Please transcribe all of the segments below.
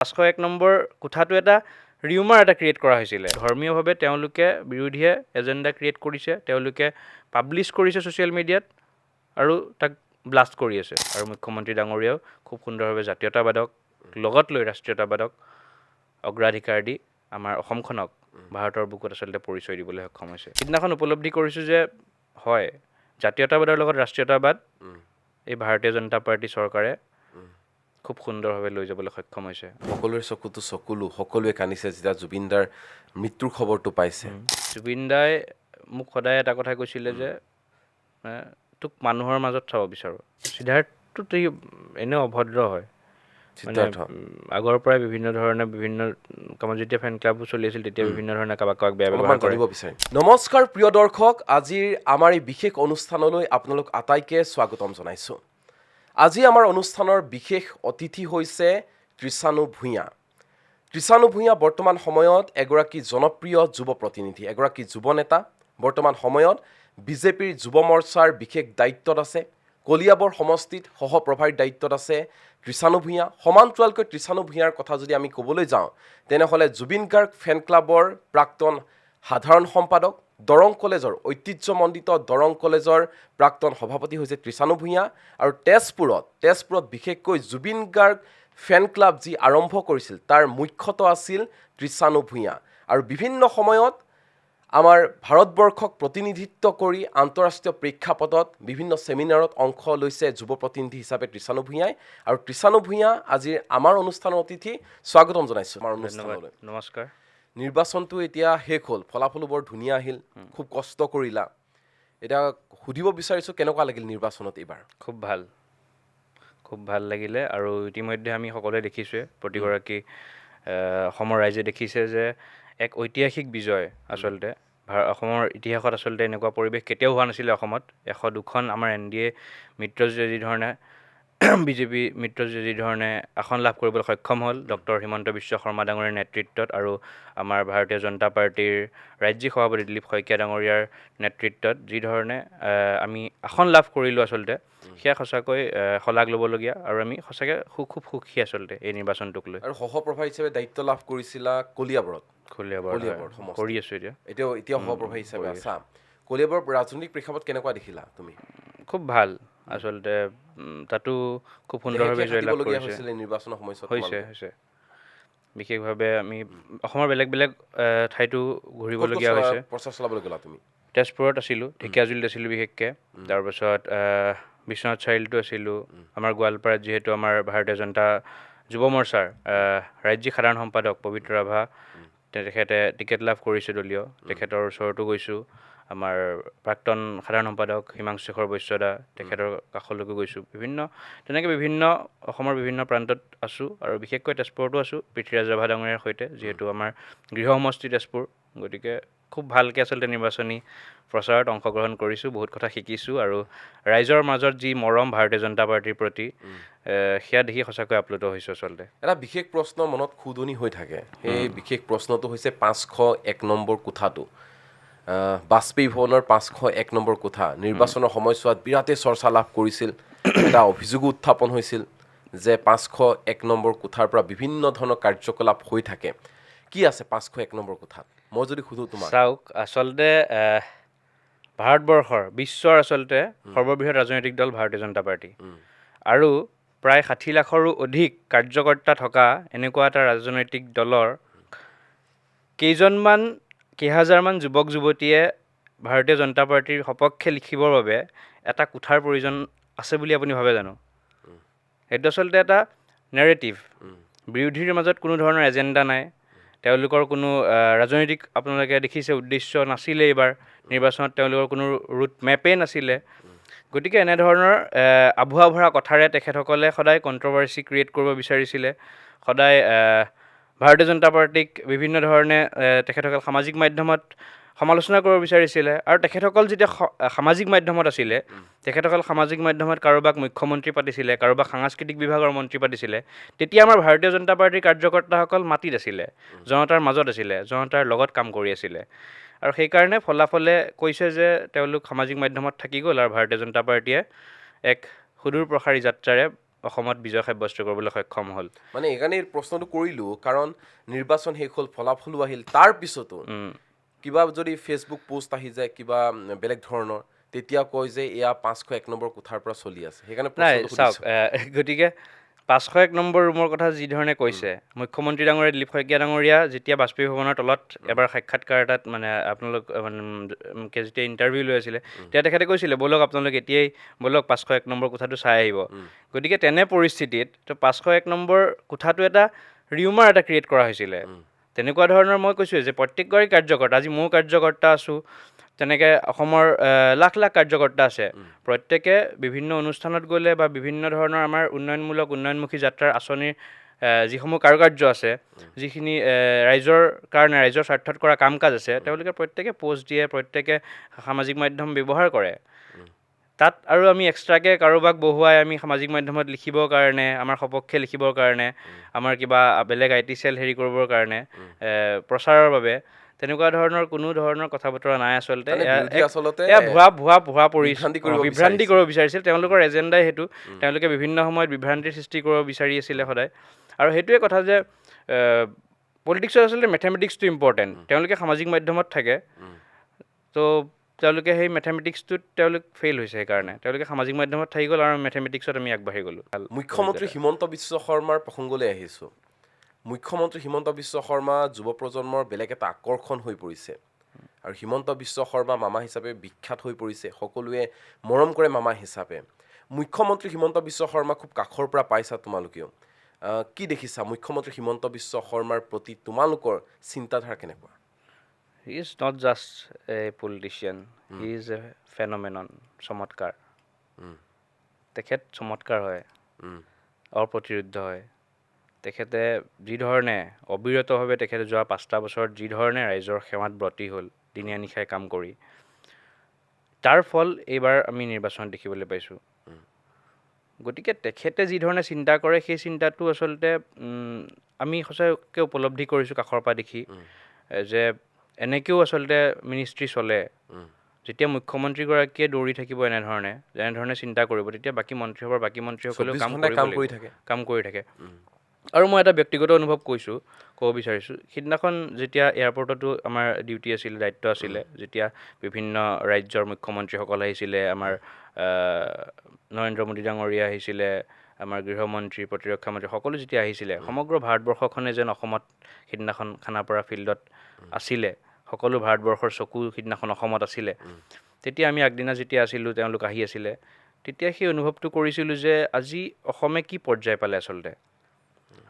501 number কোঠাটো এটা rumour এটা ক্ৰিয়েট কৰা হৈছিলে। ধৰ্মীয়ভাৱে তেওঁলোকে বিৰোধীয়ে এজেণ্ডা ক্ৰিয়েট কৰিছে, তেওঁলোকে পাব্লিছ কৰিছে ছ'চিয়েল মিডিয়াত আৰু তাক ব্লাষ্ট কৰি আছে। আৰু মুখ্যমন্ত্ৰী ডাঙৰীয়াও খুব সুন্দৰভাৱে জাতীয়তাবাদক লগত লৈ ৰাষ্ট্ৰীয়তাবাদক অগ্ৰাধিকাৰ দি আমাৰ অসমখনক ভাৰতৰ বুকুত আচলতে পৰিচয় দিবলৈ সক্ষম হৈছে। সিদিনাখন উপলব্ধি কৰিছোঁ যে হয়, জাতীয়তাবাদৰ লগত ৰাষ্ট্ৰীয়তাবাদ এই ভাৰতীয় জনতা পাৰ্টী চৰকাৰে খুব সুন্দৰভাৱে লৈ যাবলৈ সক্ষম হৈছে। সকলোৰে চকুতো চকুলো, সকলোৱে কান্দিছে যেতিয়া জুবিনদাৰ মৃত্যুৰ খবৰটো পাইছে। জুবিনদাই মোক সদায় এটা কথা কৈছিলে যে তোক মানুহৰ মাজত চাব বিচাৰোঁ। সিদ্ধাৰ্থটো এনেও অভদ্ৰ হয়। আগৰ পৰাই বিভিন্ন ধৰণে বিভিন্ন কামত যেতিয়া ফেন ক্লাবো চলি আছিল তেতিয়া বিভিন্ন ধৰণে কাৰোবাক বেয়া ব্যৱহাৰ কৰিব বিচাৰিম। নমস্কাৰ প্ৰিয় দৰ্শক, আজিৰ আমাৰ এই বিশেষ অনুষ্ঠানলৈ আপোনালোক আটাইকে স্বাগতম জনাইছোঁ। আজি আমাৰ অনুষ্ঠানৰ বিশেষ অতিথি হৈছে কৃষাণু ভূঞা। কৃষাণু ভূঞা বৰ্তমান সময়ত এগৰাকী জনপ্ৰিয় যুৱ প্ৰতিনিধি, এগৰাকী যুৱ নেতা। বৰ্তমান সময়ত বিজেপিৰ যুৱ মৰ্চাৰ বিশেষ দায়িত্বত আছে। কলিয়াবৰ সমষ্টিত সহপ্ৰভাৰীৰ দায়িত্বত আছে কৃষাণু ভূঞা। সমান্তৰালকৈ কৃষাণু ভূঞাৰ কথা যদি আমি ক'বলৈ যাওঁ তেনেহ'লে জুবিন গাৰ্গ ফেন ক্লাবৰ প্ৰাক্তন সাধাৰণ সম্পাদক, দৰং কলেজৰ ঐতিহ্যমণ্ডিত দৰং কলেজৰ প্ৰাক্তন সভাপতি হৈছে কৃষাণু ভূঞা। আৰু তেজপুৰত বিশেষকৈ জুবিন গাৰ্গ ফেন ক্লাব যি আৰম্ভ কৰিছিল তাৰ মুখ্যত আছিল কৃষাণু ভূঞা। আৰু বিভিন্ন সময়ত আমাৰ ভাৰতবৰ্ষক প্ৰতিনিধিত্ব কৰি আন্তঃৰাষ্ট্ৰীয় প্ৰেক্ষাপটত বিভিন্ন ছেমিনাৰত অংশ লৈছে যুৱ প্ৰতিনিধি হিচাপে কৃষাণু ভূঞাই। আৰু কৃষাণু ভূঞা আজিৰ আমাৰ অনুষ্ঠানৰ অতিথি, স্বাগতম জনাইছোঁ আমাৰ অনুষ্ঠানলৈ। নমস্কাৰ। নিৰ্বাচনটো এতিয়া শেষ হ'ল, ফলাফলো বৰ ধুনীয়া আহিল, খুব কষ্ট কৰিলা। এতিয়া সুধিব বিচাৰিছোঁ কেনেকুৱা লাগিল নিৰ্বাচনত এইবাৰ? খুব ভাল লাগিলে। আৰু ইতিমধ্যে আমি সকলোৱে দেখিছোঁৱে, প্ৰতিগৰাকী অসমৰ ৰাইজে দেখিছে যে এক ঐতিহাসিক বিজয়। আচলতে অসমৰ ইতিহাসত আচলতে এনেকুৱা পৰিৱেশ কেতিয়াও হোৱা নাছিলে। অসমত 102খন আমাৰ NDA মিত্ৰজোঁটে যিধৰণে বিজেপি মিত্ৰজোঁটে যিধৰণে আসন লাভ কৰিবলৈ সক্ষম হ'ল ডক্টৰ হিমন্ত বিশ্ব শৰ্মা ডাঙৰীয়াৰ নেতৃত্বত, আৰু আমাৰ ভাৰতীয় জনতা পাৰ্টীৰ ৰাজ্যিক সভাপতি দিলীপ শইকীয়া ডাঙৰীয়াৰ নেতৃত্বত যিধৰণে আমি আসন লাভ কৰিলোঁ আচলতে সেয়া সঁচাকৈ শলাগ ল'বলগীয়া। আৰু আমি সঁচাকৈ খুব সুখী আচলতে এই নিৰ্বাচনটোক লৈ। আৰু সহপ্ৰভাৰী হিচাপে দায়িত্ব লাভ কৰিছিলা কলিয়াবৰত কৰি আছোঁ এতিয়া সহপ্ৰভাৰী হিচাপে আছা। কলিয়াবৰ ৰাজনৈতিক প্ৰেক্ষাপট কেনেকুৱা দেখিলা তুমি? খুব ভাল আচলতে, তাতো খুব সুন্দৰভাৱে জয়লাভ কৰিছে নিৰ্বাচনৰ সময়ত হৈছে। বিশেষভাৱে আমি অসমৰ বেলেগ বেলেগ ঠাইতো ঘূৰিবলগীয়া হৈছে। প্ৰচাৰ চলাবলৈ গ'লা তুমি? তেজপুৰত আছিলোঁ, ঢেকীয়াজুলিত আছিলোঁ বিশেষকৈ, তাৰপাছত বিশ্বনাথ চাৰিআলিতো আছিলোঁ। আমাৰ গোৱালপাৰাত যিহেতু আমাৰ ভাৰতীয় জনতা যুৱ মৰ্চাৰ ৰাজ্যিক সাধাৰণ সম্পাদক পবিত্ৰ ৰাভা, তেখেতে টিকেট লাভ কৰিছে দলীয়, তেখেতৰ ওচৰতো গৈছোঁ। আমাৰ প্ৰাক্তন সাধাৰণ সম্পাদক হিমাংশু শেখৰ বৈশ্যদা, তেখেতৰ কাষলৈকে গৈছোঁ। তেনেকৈ বিভিন্ন অসমৰ বিভিন্ন প্ৰান্তত আছোঁ। আৰু বিশেষকৈ তেজপুৰতো আছোঁ পৃথ্বীৰাজ ৰাভা ডাঙৰীয়াৰ সৈতে, যিহেতু আমাৰ গৃহ সমষ্টি তেজপুৰ। গতিকে খুব ভালকৈ আচলতে নিৰ্বাচনী প্ৰচাৰত অংশগ্ৰহণ কৰিছোঁ, বহুত কথা শিকিছোঁ। আৰু ৰাইজৰ মাজত যি মৰম ভাৰতীয় জনতা পাৰ্টীৰ প্ৰতি, সেয়া দেখি সঁচাকৈ আপ্লুত হৈছোঁ। আচলতে এটা বিশেষ প্ৰশ্ন মনত খুদনি হৈ থাকে, সেই বিশেষ প্ৰশ্নটো হৈছে 501 নম্বৰ কোঠাটো। বাজপেয়ী ভৱনৰ 501 নম্বৰ কোঠা নিৰ্বাচনৰ সময়ছোৱাত বিৰাটেই চৰ্চা লাভ কৰিছিল। এটা অভিযোগো উত্থাপন হৈছিল যে 501 নম্বৰ কোঠাৰ পৰা বিভিন্ন ধৰণৰ কাৰ্যকলাপ হৈ থাকে। কি আছে 501 নম্বৰ কোঠাত? মই যদি সুধোঁ তোমাক। চাওক, আচলতে ভাৰতবৰ্ষৰ বিশ্বৰ আচলতে সৰ্ববৃহৎ ৰাজনৈতিক দল ভাৰতীয় জনতা পাৰ্টী, আৰু প্ৰায় 60 লাখৰো অধিক কাৰ্যকৰ্তা থকা এনেকুৱা এটা ৰাজনৈতিক দলৰ কেইহাজাৰমান যুৱক যুৱতীয়ে ভাৰতীয় জনতা পাৰ্টীৰ সপক্ষে লিখিবৰ বাবে এটা কোঠাৰ প্ৰয়োজন আছে বুলি আপুনি ভাবে জানো? সেইটো আচলতে এটা নেৰেটিভ। বিৰোধীৰ মাজত কোনো ধৰণৰ এজেণ্ডা নাই, তেওঁলোকৰ কোনো ৰাজনৈতিক আপোনালোকে দেখিছে উদ্দেশ্য নাছিলে। এইবাৰ নিৰ্বাচনত তেওঁলোকৰ কোনো ৰুট মেপেই নাছিলে। গতিকে এনেধৰণৰ আভুৱা ভৰা কথাৰে তেখেতসকলে সদায় কণ্ট্ৰভাৰ্চি ক্ৰিয়েট কৰিব বিচাৰিছিলে। সদায় ভাৰতীয় জনতা পাৰ্টীক বিভিন্ন ধৰণে তেখেতসকল সামাজিক মাধ্যমত সমালোচনা কৰিব বিচাৰিছিলে। আৰু তেখেতসকল যেতিয়া সামাজিক মাধ্যমত আছিলে, তেখেতসকল সামাজিক মাধ্যমত কাৰোবাক মুখ্যমন্ত্ৰী পাতিছিলে, কাৰোবাক সাংস্কৃতিক বিভাগৰ মন্ত্ৰী পাতিছিলে, তেতিয়া আমাৰ ভাৰতীয় জনতা পাৰ্টীৰ কাৰ্যকৰ্তাসকল মাটিত আছিলে, জনতাৰ মাজত আছিলে, জনতাৰ লগত কাম কৰি আছিলে। আৰু সেইকাৰণে ফলাফলে কৈছে যে তেওঁলোক সামাজিক মাধ্যমত থাকি গ'ল, আৰু ভাৰতীয় জনতা পাৰ্টীয়ে এক সুদূৰ প্ৰসাৰী যাত্ৰাৰে অসমত বিজয় সাব্যস্ত কৰিবলৈ সক্ষম হ'ল। মানে এইকাৰণে এই প্ৰশ্নটো কৰিলোঁ, কাৰণ নিৰ্বাচন শেষ হ'ল, ফলাফলো আহিল, তাৰ পিছতো কিবা যদি ফেচবুক পোষ্ট আহি যায় কিবা বেলেগ ধৰণৰ, তেতিয়া কয় যে এয়া 501 নম্বৰ কোঠাৰ পৰা চলি আছে। সেইকাৰণে নাই প্ৰশ্নটো চাওক, সুধিছোঁ। গতিকে 501 নম্বৰ ৰুমৰ কথা যি ধৰণে কৈছে, মুখ্যমন্ত্ৰী ডাঙৰীয়া দিলীপ শইকীয়া ডাঙৰীয়া যেতিয়া বাষ্পীভৱনৰ তলত এবাৰ সাক্ষাৎকাৰ এটাত মানে আপোনালোক যেতিয়া ইণ্টাৰভিউ লৈ আছিলে, তেতিয়া তেখেতে কৈছিলে ব'লক আপোনালোক এতিয়াই ব'লক 501 নম্বৰ কোঠাটো চাই আহিব। গতিকে তেনে পৰিস্থিতিত তো 501 নম্বৰ কোঠাটো এটা ৰিউমাৰ এটা ক্ৰিয়েট কৰা হৈছিলে। তেনেকুৱা ধৰণৰ মই কৈছোঁ যে প্ৰত্যেকগৰাকী কাৰ্যকৰ্তা, আজি ময়ো কাৰ্যকৰ্তা আছোঁ, তেনেকৈ অসমৰ লাখ লাখ কাৰ্যকৰ্তা আছে, প্ৰত্যেকে বিভিন্ন অনুষ্ঠানত গ'লে বা বিভিন্ন ধৰণৰ আমাৰ উন্নয়নমুখী যাত্ৰাৰ আঁচনিৰ যিসমূহ কাৰুকাৰ্য আছে, যিখিনি ৰাইজৰ কাৰণে ৰাইজৰ স্বাৰ্থত কৰা কাম কাজ আছে, তেওঁলোকে প্ৰত্যেকে প'ষ্ট দিয়ে, প্ৰত্যেকে সামাজিক মাধ্যম ব্যৱহাৰ কৰে। তাত আৰু আমি এক্সট্ৰাকৈ কাৰোবাক বহুৱাই আমি সামাজিক মাধ্যমত লিখিবৰ কাৰণে, আমাৰ সপক্ষে লিখিবৰ কাৰণে, আমাৰ কিবা বেলেগ IT চেল হেৰি কৰিবৰ কাৰণে, প্ৰচাৰৰ বাবে তেনেকুৱা ধৰণৰ কোনো ধৰণৰ কথা বতৰা নাই। আচলতে মানে বিৰোধী আচলতে এয়া বিভ্ৰান্তি কৰিব বিচাৰিছিল। তেওঁলোকৰ এজেণ্ডাই সেইটো। তেওঁলোকে বিভিন্ন সময়ত বিভ্ৰান্তিৰ সৃষ্টি কৰিব বিচাৰি আছিলে সদায়। আৰু সেইটোৱে কথা যে পলিটিক্সত আচলতে মেথেমেটিক্সটো ইম্পৰ্টেণ্ট। তেওঁলোকে সামাজিক মাধ্যমত থাকে, তো তেওঁলোকে সেই মেথেমেটিক্সটোত তেওঁলোক ফেইল হৈছে। সেইকাৰণে তেওঁলোকে সামাজিক মাধ্যমত থাকি গ'ল আৰু মেথেমেটিক্সত আমি আগবাঢ়ি গ'লোঁ। মুখ্যমন্ত্ৰী হিমন্ত বিশ্ব শৰ্মাৰ প্ৰসংগলৈ আহিছোঁ। মুখ্যমন্ত্ৰী হিমন্ত বিশ্ব শৰ্মা যুৱ প্ৰজন্মৰ বেলেগ এটা আকৰ্ষণ হৈ পৰিছে, আৰু হিমন্ত বিশ্ব শৰ্মা মামা হিচাপে বিখ্যাত হৈ পৰিছে, সকলোৱে মৰম কৰে মামা হিচাপে। মুখ্যমন্ত্ৰী হিমন্ত বিশ্ব শৰ্মা খুব কাষৰ পৰা পাইছা তোমালোকেও, কি দেখিছা মুখ্যমন্ত্ৰী হিমন্ত বিশ্ব শৰ্মাৰ প্ৰতি তোমালোকৰ চিন্তাধাৰা কেনেকুৱা? He is not just A politician, he is a phenomenon, চমৎকাৰ। তেখেত চমৎকাৰ হয়, অপ্ৰতিৰোধ্য হয়। তেখেতে যিধৰণে অবিৰতভাৱে তেখেতে যোৱা 5টা বছৰত যিধৰণে ৰাইজৰ সেৱাত ব্ৰতী হ'ল, দিনে নিশাই কাম কৰি, তাৰ ফল এইবাৰ আমি নিৰ্বাচনত দেখিবলৈ পাইছোঁ। গতিকে তেখেতে যিধৰণে চিন্তা কৰে, সেই চিন্তাটো আচলতে আমি সঁচাকৈ উপলব্ধি কৰিছোঁ কাষৰ পৰা দেখি, যে এনেকৈও আচলতে মিনিষ্ট্ৰী চলে। যেতিয়া মুখ্যমন্ত্ৰীগৰাকীয়ে দৌৰি থাকিব যেনেধৰণে চিন্তা কৰিব, তেতিয়া বাকী মন্ত্ৰীসকলেও কাম কৰি থাকে। আৰু মই এটা ব্যক্তিগত অনুভৱ ক'ব বিচাৰিছোঁ, সিদিনাখন যেতিয়া এয়াৰপৰ্টতো আমাৰ ডিউটি আছিলে, দায়িত্ব আছিলে, যেতিয়া বিভিন্ন ৰাজ্যৰ মুখ্যমন্ত্ৰীসকল আহিছিলে, আমাৰ নৰেন্দ্ৰ মোদী ডাঙৰীয়া আহিছিলে, আমাৰ গৃহমন্ত্ৰী, প্ৰতিৰক্ষা মন্ত্ৰী, সকলো যেতিয়া আহিছিলে, সমগ্ৰ ভাৰতবৰ্ষখনে যেন অসমত সিদিনাখন খানাপাৰা ফিল্ডত আছিলে, সকলো ভাৰতবৰ্ষৰ চকু সিদিনাখন অসমত আছিলে। তেতিয়া আমি আগদিনা যেতিয়া আছিলোঁ, তেওঁলোক আহি আছিলে, তেতিয়া সেই অনুভৱটো কৰিছিলোঁ যে আজি অসমে কি পৰ্যায় পালে আচলতে।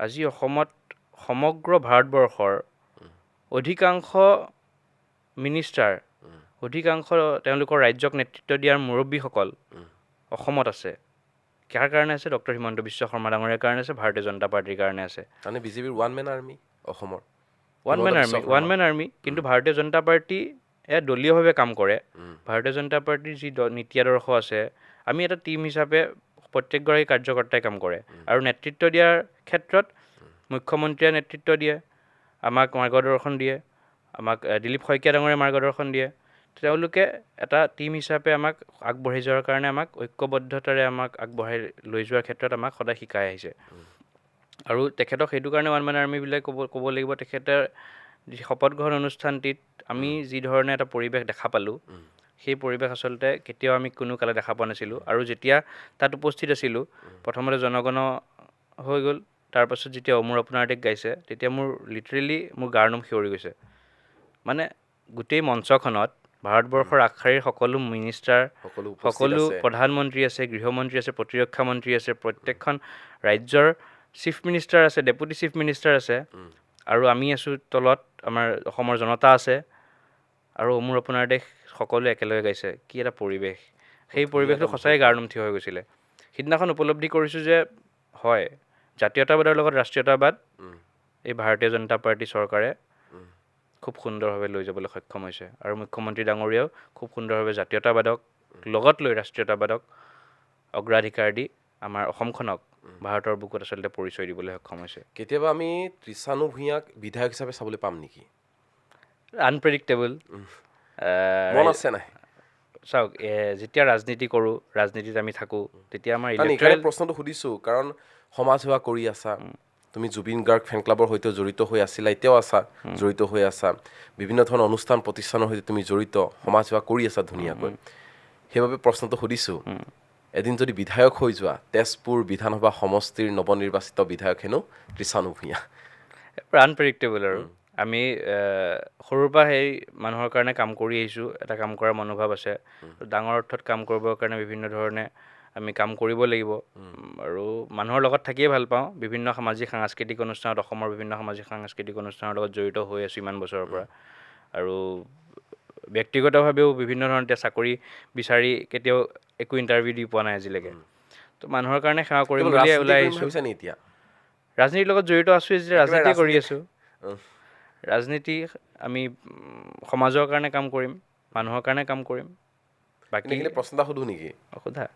আজি অসমত সমগ্ৰ ভাৰতবৰ্ষৰ অধিকাংশ মিনিষ্টাৰ, অধিকাংশ তেওঁলোকৰ ৰাজ্যক নেতৃত্ব দিয়াৰ মুৰব্বীসকল অসমত আছে। কাৰ কাৰণে আছে? ডক্টৰ হিমন্ত বিশ্ব শৰ্মা ডাঙৰীয়াৰ কাৰণে আছে, ভাৰতীয় জনতা পাৰ্টীৰ কাৰণে আছে। মানে বিজেপিৰ ওৱান মেন আৰ্মি অসমৰ। ওৱান মেন আৰ্মি, কিন্তু ভাৰতীয় জনতা পাৰ্টী দলীয়ভাৱে কাম কৰে। ভাৰতীয় জনতা পাৰ্টীৰ যি নীতি আদৰ্শ আছে, আমি এটা টীম হিচাপে প্ৰত্যেকগৰাকী কাৰ্যকৰ্তাই কাম কৰে। আৰু নেতৃত্ব দিয়াৰ ক্ষেত্ৰত মুখ্যমন্ত্ৰীয়ে নেতৃত্ব দিয়ে, আমাক মাৰ্গদৰ্শন দিয়ে, আমাক দিলীপ শইকীয়া ডাঙৰীয়াই মাৰ্গদৰ্শন দিয়ে। তেওঁলোকে এটা টীম হিচাপে আমাক আগবাঢ়ি যোৱাৰ কাৰণে, আমাক ঐক্যবদ্ধতাৰে আমাক আগবঢ়াই লৈ যোৱাৰ ক্ষেত্ৰত আমাক সদায় শিকাই আহিছে। আৰু তেখেতক সেইটো কাৰণে ওৱান মেন আৰ্মি বুলি ক'ব লাগিব। তেখেতে শপত গ্ৰহণ অনুষ্ঠানটিত আমি যি ধৰণে এটা পৰিৱেশ দেখা পালোঁ, সেই পৰিৱেশ আচলতে কেতিয়াও আমি কোনো কালে দেখা পোৱা নাছিলোঁ। আৰু যেতিয়া তাত উপস্থিত আছিলোঁ, প্ৰথমতে জনগণ হৈ গ'ল, তাৰপাছত যেতিয়া মোৰ আপোনাৰ দেশ গাইছে, তেতিয়া লিটাৰেলি মোৰ গাৰ নোম শিয়ৰি গৈছে। মানে গোটেই মঞ্চখনত ভাৰতবৰ্ষৰ আগশাৰীৰ সকলো মিনিষ্টাৰ, সকলো প্ৰধানমন্ত্ৰী আছে, গৃহমন্ত্ৰী আছে, প্ৰতিৰক্ষা মন্ত্ৰী আছে, প্ৰত্যেকখন ৰাজ্যৰ চিফ মিনিষ্টাৰ আছে, ডেপুটি চিফ মিনিষ্টাৰ আছে, আৰু আমি আছোঁ তলত, আমাৰ অসমৰ জনতা আছে, আৰু মোৰ আপোনাৰ দেশ সকলোৱে একেলগে গাইছে। কি এটা পৰিৱেশ! সেই পৰিৱেশটো সঁচাই গাৰ নোম থিয় হৈ গৈছিলে। সিদিনাখন উপলব্ধি কৰিছোঁ যে হয়, জাতীয়তাবাদৰ লগত ৰাষ্ট্ৰীয়তাবাদ এই ভাৰতীয় জনতা পাৰ্টী চৰকাৰে খুব সুন্দৰভাৱে লৈ যাবলৈ সক্ষম হৈছে। আৰু মুখ্যমন্ত্ৰী ডাঙৰীয়াও খুব সুন্দৰভাৱে জাতীয়তাবাদক লগত লৈ ৰাষ্ট্ৰীয়তাবাদক অগ্ৰাধিকাৰ দি আমাৰ অসমখনক ভাৰতৰ বুকুত আচলতে পৰিচয় দিবলৈ সক্ষম হৈছে। কেতিয়াবা আমি ত্ৰিশানু ভূঞাক বিধায়ক হিচাপে চাবলৈ পাম নেকি? আনপ্ৰেডিক্টেবল। মন আছে নাই? চাওক যেতিয়া ৰাজনীতি কৰোঁ, ৰাজনীতিত আমি থাকোঁ, তেতিয়া আমাৰ কাৰণ এইকাৰণে প্ৰশ্নটো সুধিছোঁ, কাৰণ সমাজ সেৱা কৰি আছা, তুমি জুবিন গাৰ্গ ফেন ক্লাবৰ সৈতে জড়িত হৈ আছিলা, এতিয়াও আছা, জড়িত হৈ আছা, বিভিন্ন ধৰণৰ অনুষ্ঠান প্ৰতিষ্ঠানৰ সৈতে তুমি জড়িত, সমাজ সেৱা কৰি আছা ধুনীয়াকৈ। সেইবাবে প্ৰশ্নটো সুধিছোঁ, এদিন যদি বিধায়ক হৈ যোৱা, তেজপুৰ বিধানসভা সমষ্টিৰ নৱনিৰ্বাচিত বিধায়ক হেনো কৃষাণু ভূঞা। আনপ্ৰেডিক্টেবল আৰু আমি সৰুৰ পৰা সেই মানুহৰ কাৰণে কাম কৰি আহিছোঁ, এটা কাম কৰাৰ মনোভাৱ আছে। ডাঙৰ অৰ্থত কাম কৰিবৰ কাৰণে বিভিন্ন ধৰণে আমি কাম কৰিব লাগিব। আৰু মানুহৰ লগত থাকিয়ে ভাল পাওঁ। বিভিন্ন সামাজিক সাংস্কৃতিক অনুষ্ঠানত, অসমৰ বিভিন্ন সামাজিক সাংস্কৃতিক অনুষ্ঠানৰ লগত জড়িত হৈ আছোঁ ইমান বছৰৰ পৰা। আৰু ব্যক্তিগতভাৱেও বিভিন্ন ধৰণৰ এতিয়া চাকৰি বিচাৰি কেতিয়াও একো ইণ্টাৰভিউ দি পোৱা নাই আজিলৈকে। তো মানুহৰ কাৰণে সেৱা কৰিম কেৱল বুলিয়ে ৰাজনীতি ওলাই কৰিম আহিছোঁ। ভাবিছা নি এতিয়া? ৰাজনীতিৰ লগত জড়িত আছোঁ যেতিয়া একেবাৰে ৰাজনীতি কৰি ৰাজনীতি- আছোঁ। ৰাজনীতি আমি সমাজৰ কাৰণে কাম কৰিম, মানুহৰ কাৰণে কাম কৰিম। বাকী এইখিনি প্ৰশ্ন এটা সুধোঁ নেকি? সোধা।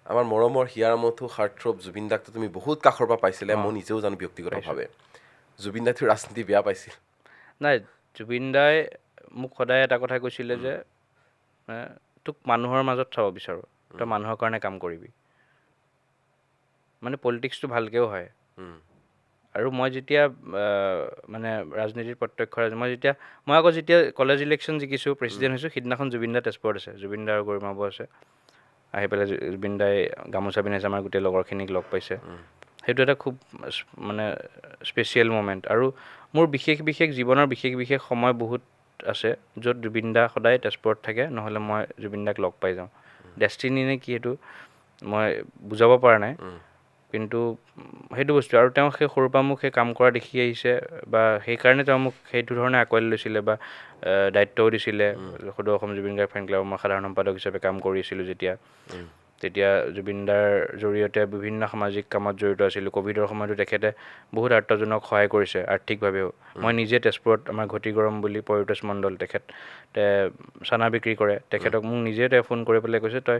আমাৰ মৰমৰ হিয়াৰমথু হাৰ্টথ্ৰব জুবিন দাকটো তুমি বহুত কাষৰ পৰা পাইছিলে, মই নিজেও জানো ব্যক্তিগতভাৱে। জুবিন দাইতো ৰাজনীতি বেয়া পাইছিল। নাই, জুবিন দাই মোক সদায় এটা কথা কৈছিলে যে তোক মানুহৰ মাজত চাব বিচাৰোঁ, তই মানুহৰ কাৰণে কাম কৰিবি। মানে পলিটিক্সটো ভালকৈও হয়। আৰু মই যেতিয়া মানে ৰাজনীতিৰ প্ৰত্যক্ষ মই আকৌ যেতিয়া কলেজ ইলেকশ্যন জিকিছোঁ, প্ৰেছিডেণ্ট হৈছোঁ, সিদিনাখন জুবিন দা তেজপুৰত আছে, জুবিন দা আৰু গৰিমা বৌ আছে। আহি পেলাই জুবিন দাই গামোচা পিন্ধাইছে, আমাৰ গোটেই লগৰখিনিক লগ পাইছে। সেইটো এটা খুব মানে স্পেচিয়েল মমেণ্ট। আৰু মোৰ বিশেষ জীৱনৰ বিশেষ সময় বহুত আছে, য'ত জুবিন দা সদায় তেজপুৰত থাকে, নহ'লে মই জুবিন দাক লগ পাই যাওঁ। ডেষ্টিনি নে কি সেইটো মই বুজাব পৰা নাই। কিন্তু সেইটো বস্তু, আৰু তেওঁ সেই সৰুৰ পৰা মোক সেই কাম কৰা দেখি আহিছে, বা সেইকাৰণে তেওঁ মোক সেইটো ধৰণে আঁকোৱালি লৈছিলে বা দায়িত্বও দিছিলে। সদৌ অসম জুবিন গাৰ্গ ফেন ক্লাবৰ মই সাধাৰণ সম্পাদক হিচাপে কাম কৰিছিলোঁ তেতিয়া জুবিন দাৰ জৰিয়তে বিভিন্ন সামাজিক কামত জড়িত আছিলোঁ। ক'ভিডৰ সময়তো তেখেতে বহুত আৰ্তজনক সহায় কৰিছে আৰ্থিকভাৱেও। মই নিজে তেজপুৰত আমাৰ ঘটি গৰম বুলি পৰিতোষ মণ্ডল, তেখেতে চানা বিক্ৰী কৰে, তেখেতক মোক নিজে ফোন কৰি পেলাই কৈছে, তই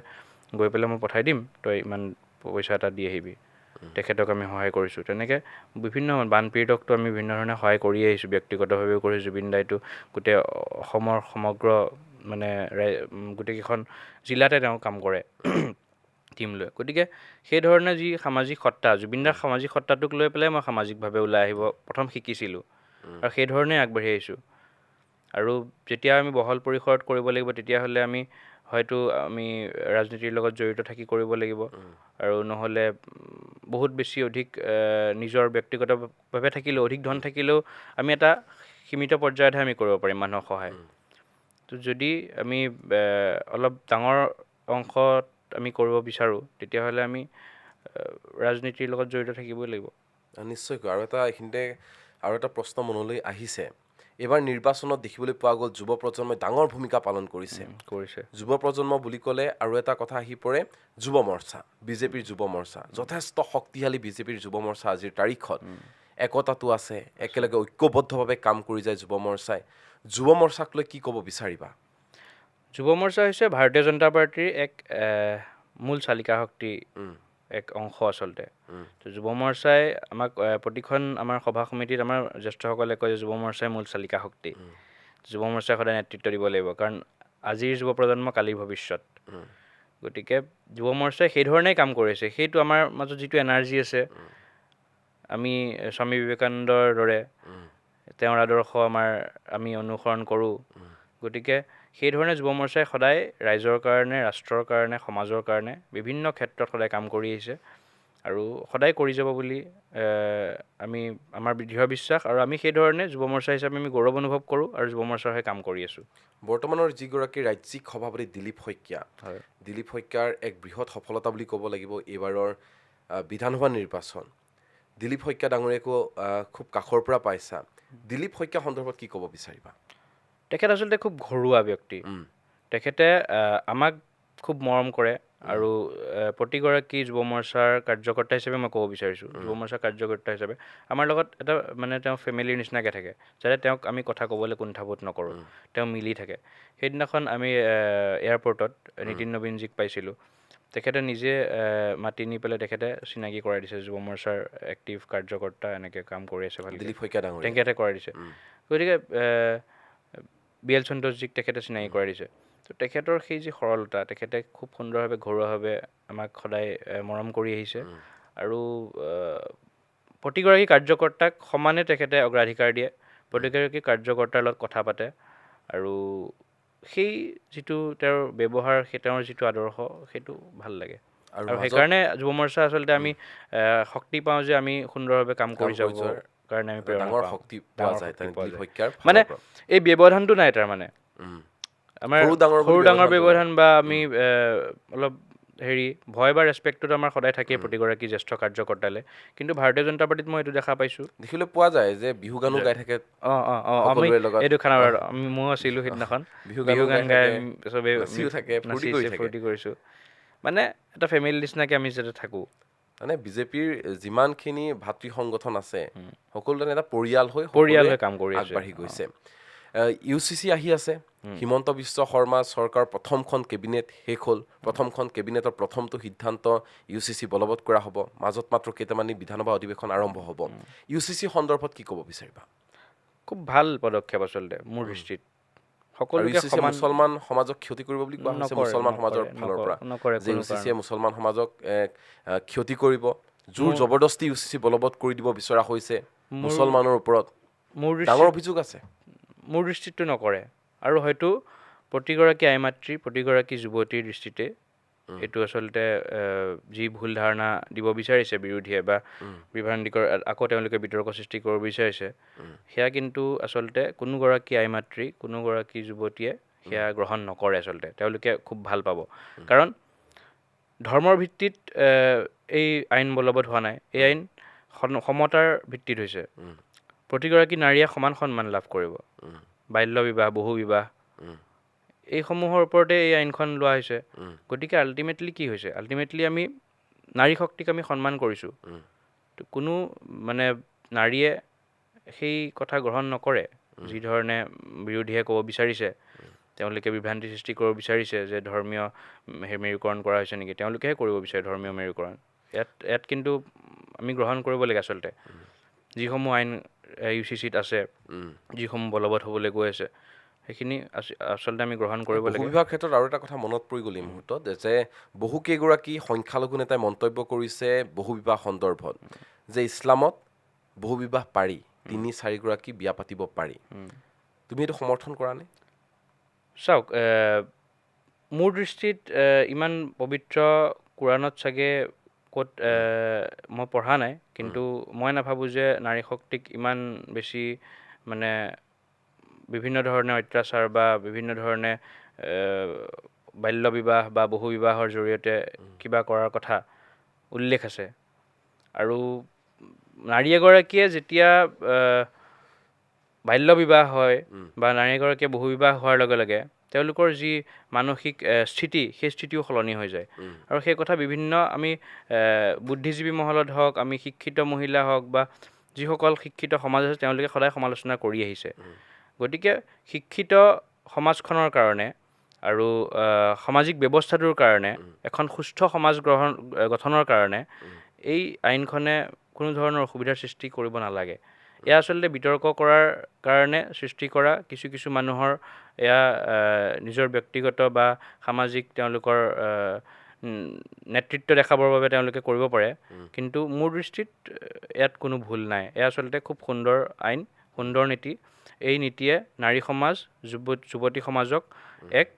গৈ পেলাই মই পঠাই দিম, তই ইমান পইচা এটা দি আহিবি। তেখেতক আমি সহায় কৰিছোঁ। তেনেকৈ বিভিন্ন বানপীড়িতকতো আমি বিভিন্ন ধৰণে সহায় কৰিয়ে আহিছোঁ, ব্যক্তিগতভাৱেও কৰিছোঁ। জুবিন দাইতো গোটেই অসমৰ সমগ্ৰ মানে গোটেইকেইখন জিলাতে তেওঁ কাম কৰে টীম লৈ। গতিকে সেই ধৰণে যি সামাজিক সত্তা, জুবিন দাৰ সামাজিক সত্তাটোক লৈ পেলাই মই সামাজিকভাৱে ওলাই আহিব প্ৰথম শিকিছিলোঁ, আৰু সেই ধৰণেই আগবাঢ়ি আহিছোঁ। আৰু যেতিয়া আমি বহল পৰিসৰত কৰিব লাগিব, তেতিয়াহ'লে আমি হয়তো ৰাজনীতিৰ লগত জড়িত থাকি কৰিব লাগিব, আৰু নহ'লে বহুত বেছি অধিক নিজৰ ব্যক্তিগতভাৱে থাকিলেও, অধিক ধন থাকিলেও আমি এটা সীমিত পৰ্যায়তহে আমি কৰিব পাৰিম মানুহক সহায়। তো যদি আমি অলপ ডাঙৰ অংশত আমি কৰিব বিচাৰোঁ, তেতিয়াহ'লে আমি ৰাজনীতিৰ লগত জড়িত থাকিবই লাগিব। নিশ্চয়কৈ। এইখিনিতে আৰু এটা প্ৰশ্ন মনলৈ আহিছে। এইবাৰ নিৰ্বাচনত দেখিবলৈ পোৱা গ'ল যুৱ প্ৰজন্মই ডাঙৰ ভূমিকা পালন কৰিছে। যুৱ প্ৰজন্ম বুলি ক'লে আৰু এটা কথা আহি পৰে, যুৱ মৰ্চা, বিজেপিৰ যুৱ মৰ্চা। যথেষ্ট শক্তিশালী বিজেপিৰ যুৱ মৰ্চা আজিৰ তাৰিখত। একতাটো আছে, একেলগে ঐক্যবদ্ধভাৱে কাম কৰি যায় যুৱ মৰ্চাই। যুৱ মৰ্চাক লৈ কি ক'ব বিচাৰিবা? যুৱ মৰ্চা হৈছে ভাৰতীয় জনতা পাৰ্টীৰ এক মূল চালিকা শক্তি, এক অংশ আচলতে। তো যুৱ মৰ্চাই আমাক প্ৰতিখন আমাৰ সভা সমিতিত আমাৰ জ্যেষ্ঠসকলে কয় যে যুৱ মৰ্চাই মূল চালিকা শক্তি। যুৱ মৰ্চাই সদায় নেতৃত্ব দিব লাগিব, কাৰণ আজিৰ যুৱ প্ৰজন্ম কালিৰ ভৱিষ্যত। গতিকে যুৱ মৰ্চাই সেই ধৰণেই কাম কৰিছে। সেইটো আমাৰ মাজত যিটো এনাৰ্জি আছে, আমি স্বামী বিবেকানন্দৰ দৰে তেওঁৰ আদৰ্শ আমি অনুসৰণ কৰোঁ। গতিকে সেই ধৰণে যুৱ মৰ্চাই সদায় ৰাইজৰ কাৰণে, ৰাষ্ট্ৰৰ কাৰণে, সমাজৰ কাৰণে বিভিন্ন ক্ষেত্ৰত সদায় কাম কৰি আহিছে, আৰু সদায় কৰি যাব বুলি আমাৰ দৃঢ় বিশ্বাস। আৰু আমি সেই ধৰণে যুৱ মৰ্চা হিচাপে আমি গৌৰৱ অনুভৱ কৰোঁ, আৰু যুৱ মৰ্চাৰ হৈ কাম কৰি আছোঁ। বৰ্তমানৰ যিগৰাকী ৰাজ্যিক সভাপতি দিলীপ শইকীয়া, হয়, দিলীপ শইকীয়াৰ এক বৃহৎ সফলতা বুলি ক'ব লাগিব এইবাৰৰ বিধানসভা নিৰ্বাচন। দিলীপ শইকীয়া ডাঙৰীয়াকো খুব কাষৰ পৰা পাইছা। দিলীপ শইকীয়া সন্দৰ্ভত কি ক'ব বিচাৰিবা? তেখেত আচলতে খুব ঘৰুৱা ব্যক্তি। তেখেতে আমাক খুব মৰম কৰে, আৰু প্ৰতিগৰাকী যুৱ মৰ্চাৰ কাৰ্যকৰ্তা হিচাপে মই ক'ব বিচাৰিছোঁ, যুৱ মৰ্চাৰ কাৰ্যকৰ্তা হিচাপে আমাৰ লগত এটা তেওঁ ফেমিলিৰ নিচিনাকৈ থাকে, যাতে তেওঁক আমি কথা ক'বলৈ কুণ্ঠাবোধ নকৰোঁ, তেওঁ মিলি থাকে। সেইদিনাখন আমি এয়াৰপৰ্টত নীতিন নবীনজীক পাইছিলোঁ। তেখেতে নিজে মাতি নি পেলাই তেখেতে চিনাকি কৰাই দিছে, যুৱ মৰ্চাৰ এক্টিভ কাৰ্যকৰ্তা, এনেকৈ কাম কৰি আছে ভালকৈ, দিলীপ শইকীয়া ডাঙৰীয়া তেখেতে কৰাই দিছে। গতিকে বি এল সন্তোষজীক তেখেতে চিনাকি কৰাই দিছে। তো তেখেতৰ সেই যি সৰলতা, তেখেতে খুব সুন্দৰভাৱে ঘৰুৱাভাৱে আমাক সদায় মৰম কৰি আহিছে আৰু প্ৰতিগৰাকী কাৰ্যকৰ্তাক সমানে তেখেতে অগ্ৰাধিকাৰ দিয়ে, প্ৰতিগৰাকী কাৰ্যকৰ্তাৰ লগত কথা পাতে আৰু সেই যিটো তেওঁৰ ব্যৱহাৰ, সেই তেওঁৰ যিটো আদৰ্শ, সেইটো ভাল লাগে আৰু সেইকাৰণে যুৱ মৰ্চা আচলতে আমি শক্তি পাওঁ যে আমি সুন্দৰভাৱে কাম কৰি যাব কাৰণে আমি প্ৰেৰণা ডাঙৰ পাওঁ। শক্তি পোৱা যায় দিলীপ শইকীয়াৰ মানে ফালৰ পৰা। এই ব্যৱধানটো নাই তাৰমানে আমাৰ সৰু ডাঙৰ ব্যৱধান বা আমি অলপ ভয় বা ৰেচপেক্টটোতো আমাৰ সদায় থাকেই প্ৰতিগৰাকী জ্যেষ্ঠ কাৰ্যকৰ্তালে, কিন্তু ভাৰতীয় জনতা পাৰ্টীত মই এইটো দেখা পাইছোঁ। দেখিবলৈ পোৱা যায় যে বিহু গানো গাই থাকে আমি সকলোৰে লগত। এইটো খানাপাৰাত ময়ো আছিলোঁ সেইদিনাখন, বিহু গান গাই চবেই নাচিও থাকে, ফূৰ্তি কৰি থাকে। ফূৰ্তি কৰিছোঁ, মানে এটা ফেমিলি নিচিনাকৈ আমি যাতে থাকোঁ। মানে বিজেপিৰ যিমানখিনি ভাতৃ সংগঠন আছে সকলোৱে এটা পৰিয়াল হৈ কাম কৰি আগবাঢ়ি গৈছে। UCC আহি আছে, হিমন্ত বিশ্ব শৰ্মা চৰকাৰৰ প্ৰথমখন কেবিনেট শেষ হ'ল, প্ৰথমখন কেবিনেটৰ প্ৰথমটো সিদ্ধান্ত UCC বলবৎ কৰা হ'ব, মাজত মাত্ৰ কেইটামান বিধানসভা অধিৱেশন আৰম্ভ হ'ব। UCC সন্দৰ্ভত কি ক'ব বিচাৰিবা? খুব ভাল পদক্ষেপ আচলতে মোৰ দৃষ্টিত। সকলোকে UCC মুছলমান সমাজক ক্ষতি কৰিব বুলি কোৱা হৈছে মুছলমান সমাজৰ ফালৰ পৰা, যে UCC মুছলমান সমাজক ক্ষতি কৰিব, জোৰ জবৰদস্তি UCC বলবৎ কৰি দিব বিচৰা হৈছে মুছলমানৰ ওপৰত, ডাঙৰ অভিযোগ আছে। মোৰ দৃষ্টিতটো নকৰে, আৰু হয়তো প্ৰতিগৰাকী আই মাতৃ, প্ৰতিগৰাকী যুৱতীৰ দৃষ্টিতে এইটো আচলতে যি ভুল ধাৰণা দিব বিচাৰিছে বিৰোধীয়ে বা বিভ্ৰান্তিকৰ আকৌ তেওঁলোকে বিতৰ্ক সৃষ্টি কৰিব বিচাৰিছে, সেয়া কিন্তু আচলতে কোনোগৰাকী আই মাতৃ, কোনোগৰাকী যুৱতীয়ে সেয়া গ্ৰহণ নকৰে। আচলতে তেওঁলোকে খুব ভাল পাব, কাৰণ ধৰ্মৰ ভিত্তিত এই আইন বলবৎ হোৱা নাই, এই আইন সমতাৰ ভিত্তিত হৈছে। প্ৰতিগৰাকী নাৰীয়ে সমান সন্মান লাভ কৰিব, বাল্য বিবাহ, বহু বিবাহ, এইসমূহৰ ওপৰতে এই আইনখন লোৱা হৈছে। গতিকে আল্টিমেটলি কি হৈছে, আল্টিমেটলি আমি নাৰী শক্তিক আমি সন্মান কৰিছোঁ, কোনো মানে নাৰীয়ে সেই কথা গ্ৰহণ নকৰে যি ধৰণে বিৰোধীয়ে ক'ব বিচাৰিছে, তেওঁলোকে বিভ্ৰান্তি সৃষ্টি কৰিব বিচাৰিছে যে ধৰ্মীয় মেৰুকৰণ কৰা হৈছে নেকি, তেওঁলোকেহে কৰিব বিচাৰে ধৰ্মীয় মেৰুকৰণ। ইয়াত কিন্তু আমি গ্ৰহণ কৰিব লাগে আচলতে যিসমূহ আইন UCCত আছে, যিসমূহ বলবৎ হ'বলৈ গৈ আছে, সেইখিনি আচলতে আমি গ্ৰহণ কৰিব লাগে। বহুবিবাহৰ ক্ষেত্ৰত আৰু এটা কথা মনত পৰি গ'ল এই মুহূৰ্তত, যে বহুকেইগৰাকী সংখ্যালঘু নেতাই মন্তব্য কৰিছে বহুবিবাহ সন্দৰ্ভত, যে ইছলামত বহুবিবাহ পাৰি, ৩-৪ গৰাকী বিয়া পাতিব পাৰি। তুমি এইটো সমৰ্থন কৰা নে? চাওক, মোৰ দৃষ্টিত ইমান পবিত্ৰ কোৰাণত চাগে ক'ত মই পঢ়া নাই, কিন্তু মই নাভাবোঁ যে নাৰী শক্তিক ইমান বেছি মানে বিভিন্ন ধৰণে অত্যাচাৰ বা বিভিন্ন ধৰণে বাল্য বিবাহ বা বহু বিবাহৰ জৰিয়তে কিবা কৰাৰ কথা উল্লেখ আছে। আৰু নাৰী এগৰাকীয়ে যেতিয়া বাল্য বিবাহ হয় বা নাৰী এগৰাকীয়ে বহু বিবাহ হোৱাৰ লগে লগে তেওঁলোকৰ যি মানসিক স্থিতি, সেই স্থিতিও সলনি হৈ যায়। আৰু সেই কথা বিভিন্ন আমি বুদ্ধিজীৱী মহলত হওক, আমি শিক্ষিত মহিলা হওক বা যিসকল শিক্ষিত সমাজ আছে, তেওঁলোকে সদায় সমালোচনা কৰি আহিছে। গতিকে শিক্ষিত সমাজখনৰ কাৰণে আৰু সামাজিক ব্যৱস্থাটোৰ কাৰণে, এখন সুস্থ সমাজ গঠনৰ কাৰণে এই আইনখনে কোনো ধৰণৰ অসুবিধাৰ সৃষ্টি কৰিব নালাগে। এয়া আচলতে বিতৰ্ক কৰাৰ কাৰণে সৃষ্টি কৰা কিছু মানুহৰ এয়া নিজৰ ব্যক্তিগত বা সামাজিক তেওঁলোকৰ নেতৃত্ব দেখাবৰ বাবে তেওঁলোকে কৰিব পাৰে, কিন্তু মোৰ দৃষ্টিত ইয়াত কোনো ভুল নাই। এয়া আচলতে খুব সুন্দৰ আইন, সুন্দৰ নীতি। এই নীতিয়ে নাৰী সমাজ, যুৱতী সমাজক এক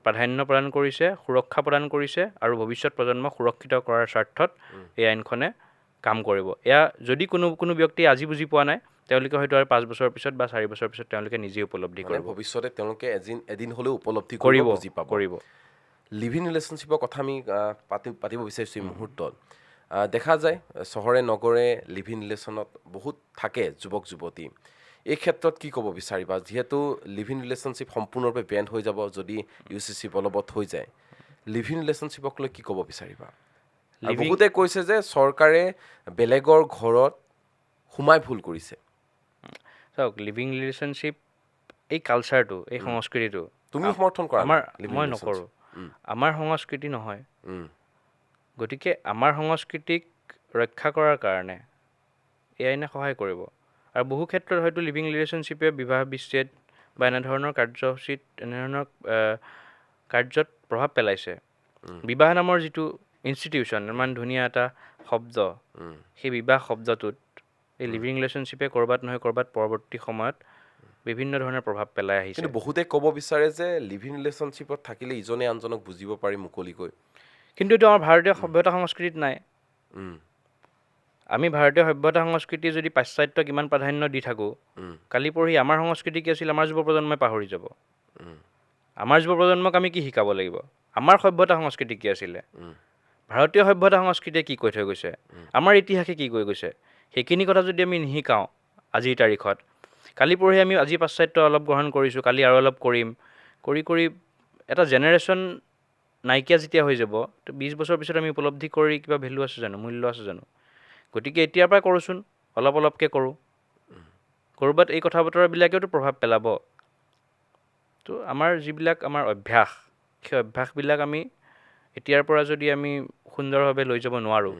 প্ৰাধান্য প্ৰদান কৰিছে, সুৰক্ষা প্ৰদান কৰিছে, আৰু ভৱিষ্যত প্ৰজন্মক সুৰক্ষিত কৰাৰ স্বাৰ্থত এই আইনখনে কাম কৰিব। এয়া যদি কোনো ব্যক্তিয়ে আজি বুজি পোৱা নাই, তেওঁলোকে হয়তো আৰু 5 বছৰৰ পিছত বা 4 বছৰৰ পিছত তেওঁলোকে নিজে উপলব্ধি কৰিব, ভৱিষ্যতে তেওঁলোকে এদিন হ'লেও উপলব্ধি কৰিব। লিভ ইন ৰিলেশ্যনশ্বিপৰ কথা আমি পাতিব বিচাৰিছোঁ এই মুহূৰ্তত। দেখা যায় চহৰে নগৰে লিভ ইন ৰিলেশ্যনত বহুত থাকে যুৱক যুৱতী। এই ক্ষেত্ৰত কি ক'ব বিচাৰিবা, যিহেতু লিভ ইন ৰিলেশ্যনশ্বিপ সম্পূৰ্ণৰূপে বেণ্ড হৈ যাব যদি UCC বলবৎ হৈ যায়, লিভ ইন ৰিলেশ্যনশ্বিপক লৈ কি ক'ব বিচাৰিবা? বহুতে কৈছে যে চৰকাৰে বেলেগৰ ঘৰত সোমাই ভুল কৰিছে। চাওক, লিভিং ৰিলেশ্যনশ্বিপ এই কালচাৰটো, এই সংস্কৃতিটো তুমি সমৰ্থন কৰা? মই নকৰোঁ, আমাৰ সংস্কৃতি নহয়। গতিকে আমাৰ সংস্কৃতিক ৰক্ষা কৰাৰ কাৰণে এই আইনে সহায় কৰিব। আৰু বহু ক্ষেত্ৰত হয়তো লিভিং ৰিলেশ্যনশ্বিপে বিবাহ বিচ্ছেদ বা এনেধৰণৰ কাৰ্যসূচীত, এনেধৰণৰ কাৰ্যত প্ৰভাৱ পেলাইছে। বিবাহ নামৰ যিটো ইনষ্টিটিউশ্যন, ইমান ধুনীয়া এটা শব্দ, সেই বিবাহ শব্দটোত এই লিভিং ৰিলেশ্যনশ্বিপে ক'ৰবাত নহয় ক'ৰবাত পৰৱৰ্তী সময়ত বিভিন্ন ধৰণৰ প্ৰভাৱ পেলাই আহিছে। কিন্তু বহুতে ক'ব বিচাৰে যে লিভিং ৰিলেশ্যনশ্বিপত থাকিলে ইজনে আনজনক বুজিব পাৰি মুকলিকৈ। কিন্তু এইটো আমাৰ ভাৰতীয় সভ্যতা সংস্কৃতিত নাই। উম, আমি ভাৰতীয় সভ্যতা সংস্কৃতি যদি পাশ্চাত্যক ইমান প্ৰাধান্য দি থাকোঁ, কালি পৰহি আমাৰ সংস্কৃতি কি আছিল আমাৰ যুৱ প্ৰজন্মই পাহৰি যাব। আমাৰ যুৱ প্ৰজন্মক আমি কি শিকাব লাগিব? আমাৰ সভ্যতা সংস্কৃতি কি আছিলে? ভাৰতীয় সভ্যতা সংস্কৃতিয়ে কি কৈ থৈ গৈছে? আমাৰ ইতিহাসে কি কৈ গৈছে? সেইখিনি কথা যদি আমি নিশিকাওঁ আজিৰ তাৰিখত, কালি পৰহি আমি আজি পাশ্চাত্য অলপ গ্ৰহণ কৰিছোঁ, কালি আৰু অলপ কৰিম, কৰি কৰি এটা জেনেৰেশ্যন নাইকিয়া যেতিয়া হৈ যাব, তো 20 বছৰ পিছত আমি উপলব্ধি কৰি কিবা ভেলু আছে জানো, মূল্য আছে জানো? গতিকে এতিয়াৰ পৰাই কৰোঁচোন, অলপ অলপকৈ কৰোঁ। ক'ৰবাত এই কথা বতৰাবিলাকেওতো প্ৰভাৱ পেলাব। তো আমাৰ যিবিলাক আমাৰ অভ্যাস, সেই অভ্যাসবিলাক আমি এতিয়াৰ পৰা যদি আমি সুন্দৰভাৱে লৈ যাব নোৱাৰোঁ,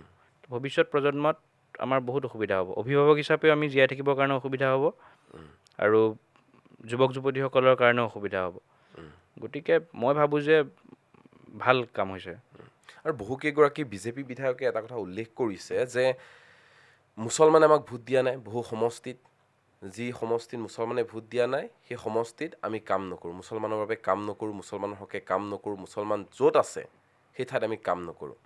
ভৱিষ্যত প্ৰজন্মত আমাৰ বহুত অসুবিধা হ'ব। অভিভাৱক হিচাপেও আমি জীয়াই থাকিবৰ কাৰণে অসুবিধা হ'ব আৰু যুৱক যুৱতীসকলৰ কাৰণেও অসুবিধা হ'ব। গতিকে মই ভাবোঁ যে ভাল কাম হৈছে। আৰু বহুকেইগৰাকী বিজেপি বিধায়কে এটা কথা উল্লেখ কৰিছে যে মুছলমানে আমাক ভোট দিয়া নাই বহু সমষ্টিত, যি সমষ্টিত মুছলমানে ভোট দিয়া নাই সেই সমষ্টিত আমি কাম নকৰোঁ, মুছলমানৰ বাবে কাম নকৰোঁ, মুছলমানৰ হকে কাম নকৰোঁ, মুছলমান য'ত আছে সেই ঠাইত আমি কাম নকৰোঁ।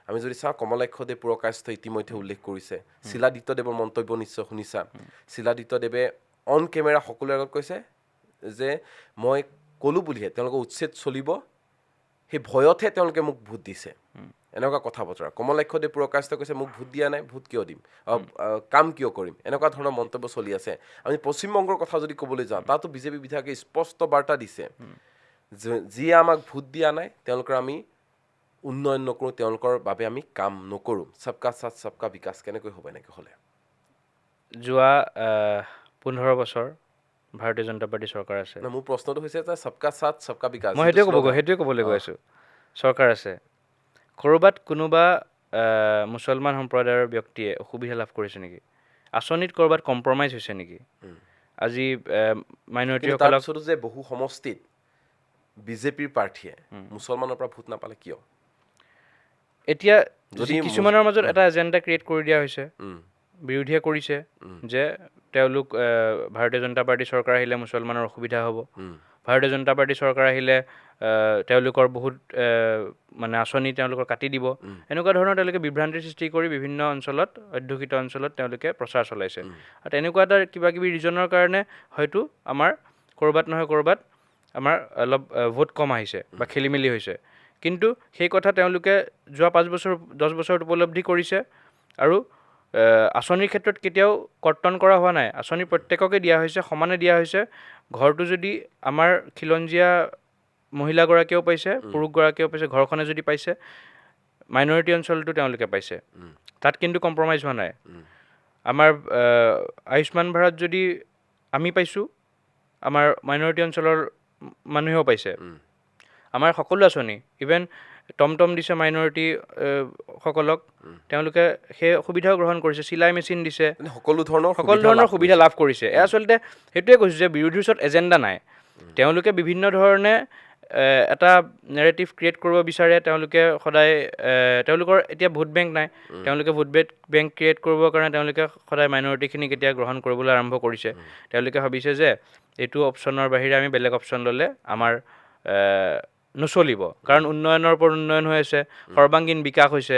আমি যদি চাওঁ কমলাক্ষদেৱ পুৰকায়স্থ ইতিমধ্যে উল্লেখ কৰিছে। শিলাদিত্যদেৱৰ মন্তব্য নিশ্চয় শুনিছা। শিলাদিত্যদেৱে অন কেমেৰা সকলোৰে আগত কৈছে যে মই ক'লোঁ বুলিহে তেওঁলোকৰ উচ্ছেদ চলিব, সেই ভয়তহে তেওঁলোকে মোক ভোট দিছে, এনেকুৱা কথা বতৰা। কমলাক্ষদেৱ পুৰকায়স্থই কৈছে মোক ভোট দিয়া নাই, ভোট কিয় দিম, কাম কিয় কৰিম, এনেকুৱা ধৰণৰ মন্তব্য চলি আছে। আমি পশ্চিমবংগৰ কথা যদি ক'বলৈ যাওঁ, তাতো বিজেপি বিধায়কে স্পষ্ট বাৰ্তা দিছে যে যিয়ে আমাক ভোট দিয়া নাই তেওঁলোকৰ আমি উন্নয়ন নকৰোঁ, তেওঁলোকৰ বাবে আমি কাম নকৰোঁ। সবকা সাথ সবকা বিকাশ কেনেকৈ হ'ব এনেকৈ হ'লে? যোৱা 15 বছৰ ভাৰতীয় জনতা পাৰ্টী চৰকাৰ আছে। মোৰ প্ৰশ্নটো হৈছে যে সবকা সাথ সবকা বিকাশ, মই সেইটোৱে ক'বলৈ গৈ আছোঁ। চৰকাৰ আছে, ক'ৰবাত কোনোবা মুছলমান সম্প্ৰদায়ৰ ব্যক্তিয়ে অসুবিধা লাভ কৰিছে নেকি? আঁচনিত ক'ৰবাত কম্প্ৰমাইজ হৈছে নেকি? আজি মাইনৰিটিসকলক তাৰপিছতো যে বহু সমষ্টিত বিজেপিৰ প্ৰাৰ্থীয়ে মুছলমানৰ পৰা ভোট নাপালে কিয়? এতিয়া যদি কিছুমানৰ মাজত এটা এজেণ্ডা ক্ৰিয়েট কৰি দিয়া হৈছে, বিৰোধীয়ে কৰিছে যে তেওঁলোক ভাৰতীয় জনতা পাৰ্টী চৰকাৰ আহিলে মুছলমানৰ অসুবিধা হ'ব, ভাৰতীয় জনতা পাৰ্টী চৰকাৰ আহিলে তেওঁলোকৰ বহুত মানে আঁচনি তেওঁলোকৰ কাটি দিব, এনেকুৱা ধৰণৰ তেওঁলোকে বিভ্ৰান্তিৰ সৃষ্টি কৰি বিভিন্ন অঞ্চলত, অধ্যুষিত অঞ্চলত তেওঁলোকে প্ৰচাৰ চলাইছে। আৰু তেনেকুৱা এটা কিবা কিবি ৰিজনৰ কাৰণে হয়তো আমাৰ ক'ৰবাত নহয় ক'ৰবাত আমাৰ অলপ ভোট কম আহিছে বা খেলি মেলি হৈছে। কিন্তু সেই কথা তেওঁলোকে যোৱা 5 বছৰ 10 বছৰত উপলব্ধি কৰিছে আৰু আঁচনিৰ ক্ষেত্ৰত কেতিয়াও কৰ্তন কৰা হোৱা নাই। আঁচনি প্ৰত্যেককে দিয়া হৈছে, সমানে দিয়া হৈছে। ঘৰটো যদি আমাৰ খিলঞ্জীয়া মহিলাগৰাকীয়েও পাইছে, পুৰুষগৰাকীয়েও পাইছে, ঘৰখনে যদি পাইছে, মাইনৰিটি অঞ্চলটো তেওঁলোকে পাইছে। তাত কিন্তু কম্প্ৰমাইজ হোৱা নাই। আমাৰ আয়ুষ্মান ভাৰত যদি আমি পাইছোঁ, আমাৰ মাইনৰিটি অঞ্চলৰ মানুহেও পাইছে। আমাৰ সকলো আঁচনি, ইভেন টমটম দিছে মাইনৰিটি সকলক, তেওঁলোকে সেই সুবিধাও গ্ৰহণ কৰিছে, চিলাই মেচিন দিছে, সকলো ধৰণৰ সুবিধা লাভ কৰিছে। আচলতে সেইটোৱে কৈছোঁ যে বিৰোধীৰ ওচৰত এজেণ্ডা নাই। তেওঁলোকে বিভিন্ন ধৰণে এটা নেৰেটিভ ক্ৰিয়েট কৰিব বিচাৰে। তেওঁলোকে সদায় তেওঁলোকৰ এতিয়া ভোট বেংক নাই, তেওঁলোকে ভোট বেংক ক্ৰিয়েট কৰিবৰ কাৰণে তেওঁলোকে সদায় মাইনৰিটিখিনিক এতিয়া গ্ৰহণ কৰিবলৈ আৰম্ভ কৰিছে। তেওঁলোকে ভাবিছে যে এইটো অপশ্যনৰ বাহিৰে আমি বেলেগ অপশ্যন ল'লে আমাৰ নচলিব, কাৰণ উন্নয়নৰ ওপৰত উন্নয়ন হৈ আছে, সৰ্বাংগীন বিকাশ হৈছে,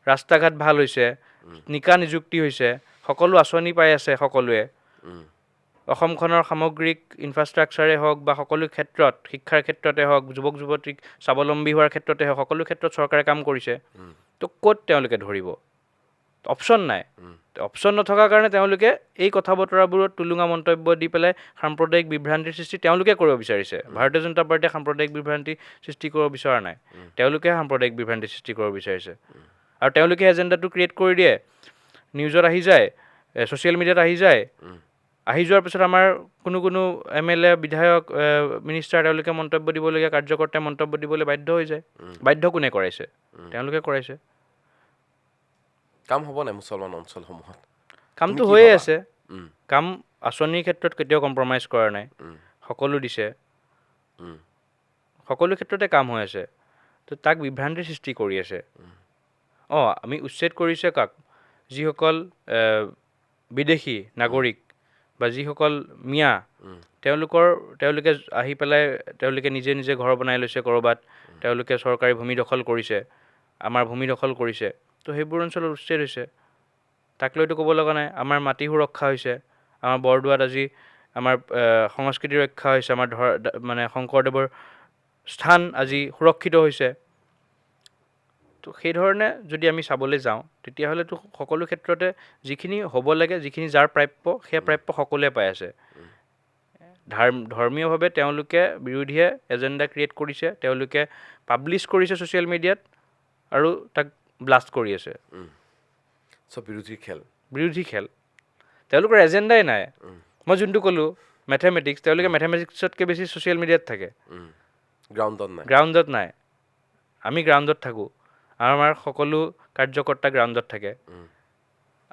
ৰাস্তা ঘাট ভাল হৈছে, নিকা নিযুক্তি হৈছে, সকলো আঁচনি পাই আছে সকলোৱে। অসমখনৰ সামগ্ৰিক ইনফ্ৰাষ্ট্ৰাকচাৰে হওক বা সকলো ক্ষেত্ৰত, শিক্ষাৰ ক্ষেত্ৰতে হওক, যুৱক যুৱতীক স্বাৱলম্বী হোৱাৰ ক্ষেত্ৰতে হওক, সকলো ক্ষেত্ৰত চৰকাৰে কাম কৰিছে। তো ক'ত তেওঁলোকে ধৰিব? অপশ্যন নাই। অপশ্যন নথকাৰ কাৰণে তেওঁলোকে এই কথা বতৰাবোৰত টুলুঙা মন্তব্য দি পেলাই সাম্প্ৰদায়িক বিভ্ৰান্তিৰ সৃষ্টি তেওঁলোকে কৰিব বিচাৰিছে। ভাৰতীয় জনতা পাৰ্টীয়ে সাম্প্ৰদায়িক বিভ্ৰান্তি সৃষ্টি কৰিব বিচৰা নাই, তেওঁলোকে সাম্প্ৰদায়িক বিভ্ৰান্তি সৃষ্টি কৰিব বিচাৰিছে। আৰু তেওঁলোকে এজেণ্ডাটো ক্ৰিয়েট কৰি দিয়ে, নিউজত আহি যায়, ছ'চিয়েল মিডিয়াত আহি যায়। আহি যোৱাৰ পিছত আমাৰ কোনো MLA, বিধায়ক, মিনিষ্টাৰ তেওঁলোকে মন্তব্য দিবলগীয়া, কাৰ্যকৰ্তাই মন্তব্য দিবলৈ বাধ্য হৈ যায়। বাধ্য কোনে কৰাইছে? তেওঁলোকে কৰাইছে। কাম হ'ব নাই মুছলমান অঞ্চলসমূহত? কামটো হৈয়ে আছে। কাম আঁচনিৰ ক্ষেত্ৰত কেতিয়াও কম্প্ৰমাইজ কৰা নাই, সকলো দিছে, সকলো ক্ষেত্ৰতে কাম হৈ আছে, তো তাক বিভ্ৰান্তিৰ সৃষ্টি কৰি আছে। আমি উচ্ছেদ কৰিছে কাক? যিসকল বিদেশী নাগৰিক বা যিসকল মিয়া, তেওঁলোকে আহি পেলাই তেওঁলোকে নিজে নিজে ঘৰ বনাই লৈছে ক'ৰবাত, তেওঁলোকে চৰকাৰী ভূমি দখল কৰিছে, আমাৰ ভূমি দখল কৰিছে, তো সেইবোৰ অঞ্চলত উচ্ছেদ হৈছে। তাক লৈতো ক'ব লগা নাই। আমাৰ মাটি সুৰক্ষা হৈছে, আমাৰ বৰদোৱাত আজি আমাৰ সংস্কৃতি ৰক্ষা হৈছে, আমাৰ মানে শংকৰদেৱৰ স্থান আজি সুৰক্ষিত হৈছে। তো সেইধৰণে যদি আমি চাবলৈ যাওঁ, তেতিয়াহ'লেতো সকলো ক্ষেত্ৰতে যিখিনি হ'ব লাগে, যিখিনি যাৰ প্ৰাপ্য, সেই প্ৰাপ্য সকলোৱে পাই আছে। ধৰ্মীয়ভাৱে তেওঁলোকে বিৰোধীয়ে এজেণ্ডা ক্ৰিয়েট কৰিছে, তেওঁলোকে পাব্লিছ কৰিছে ছ'চিয়েল মিডিয়াত আৰু তাক ব্লাষ্ট কৰি আছে। চব বিৰোধী খেল। তেওঁলোকৰ এজেণ্ডাই নাই। মই যোনটো ক'লোঁ মেথমেটিক্স, তেওঁলোকে মেথমেটিক্সতকৈ বেছি ছ'চিয়েল মিডিয়াত থাকে, গ্ৰাউণ্ডত নাই। আমি গ্ৰাউণ্ডত থাকোঁ, আমাৰ সকলো কাৰ্যকৰ্তা গ্ৰাউণ্ডত থাকে,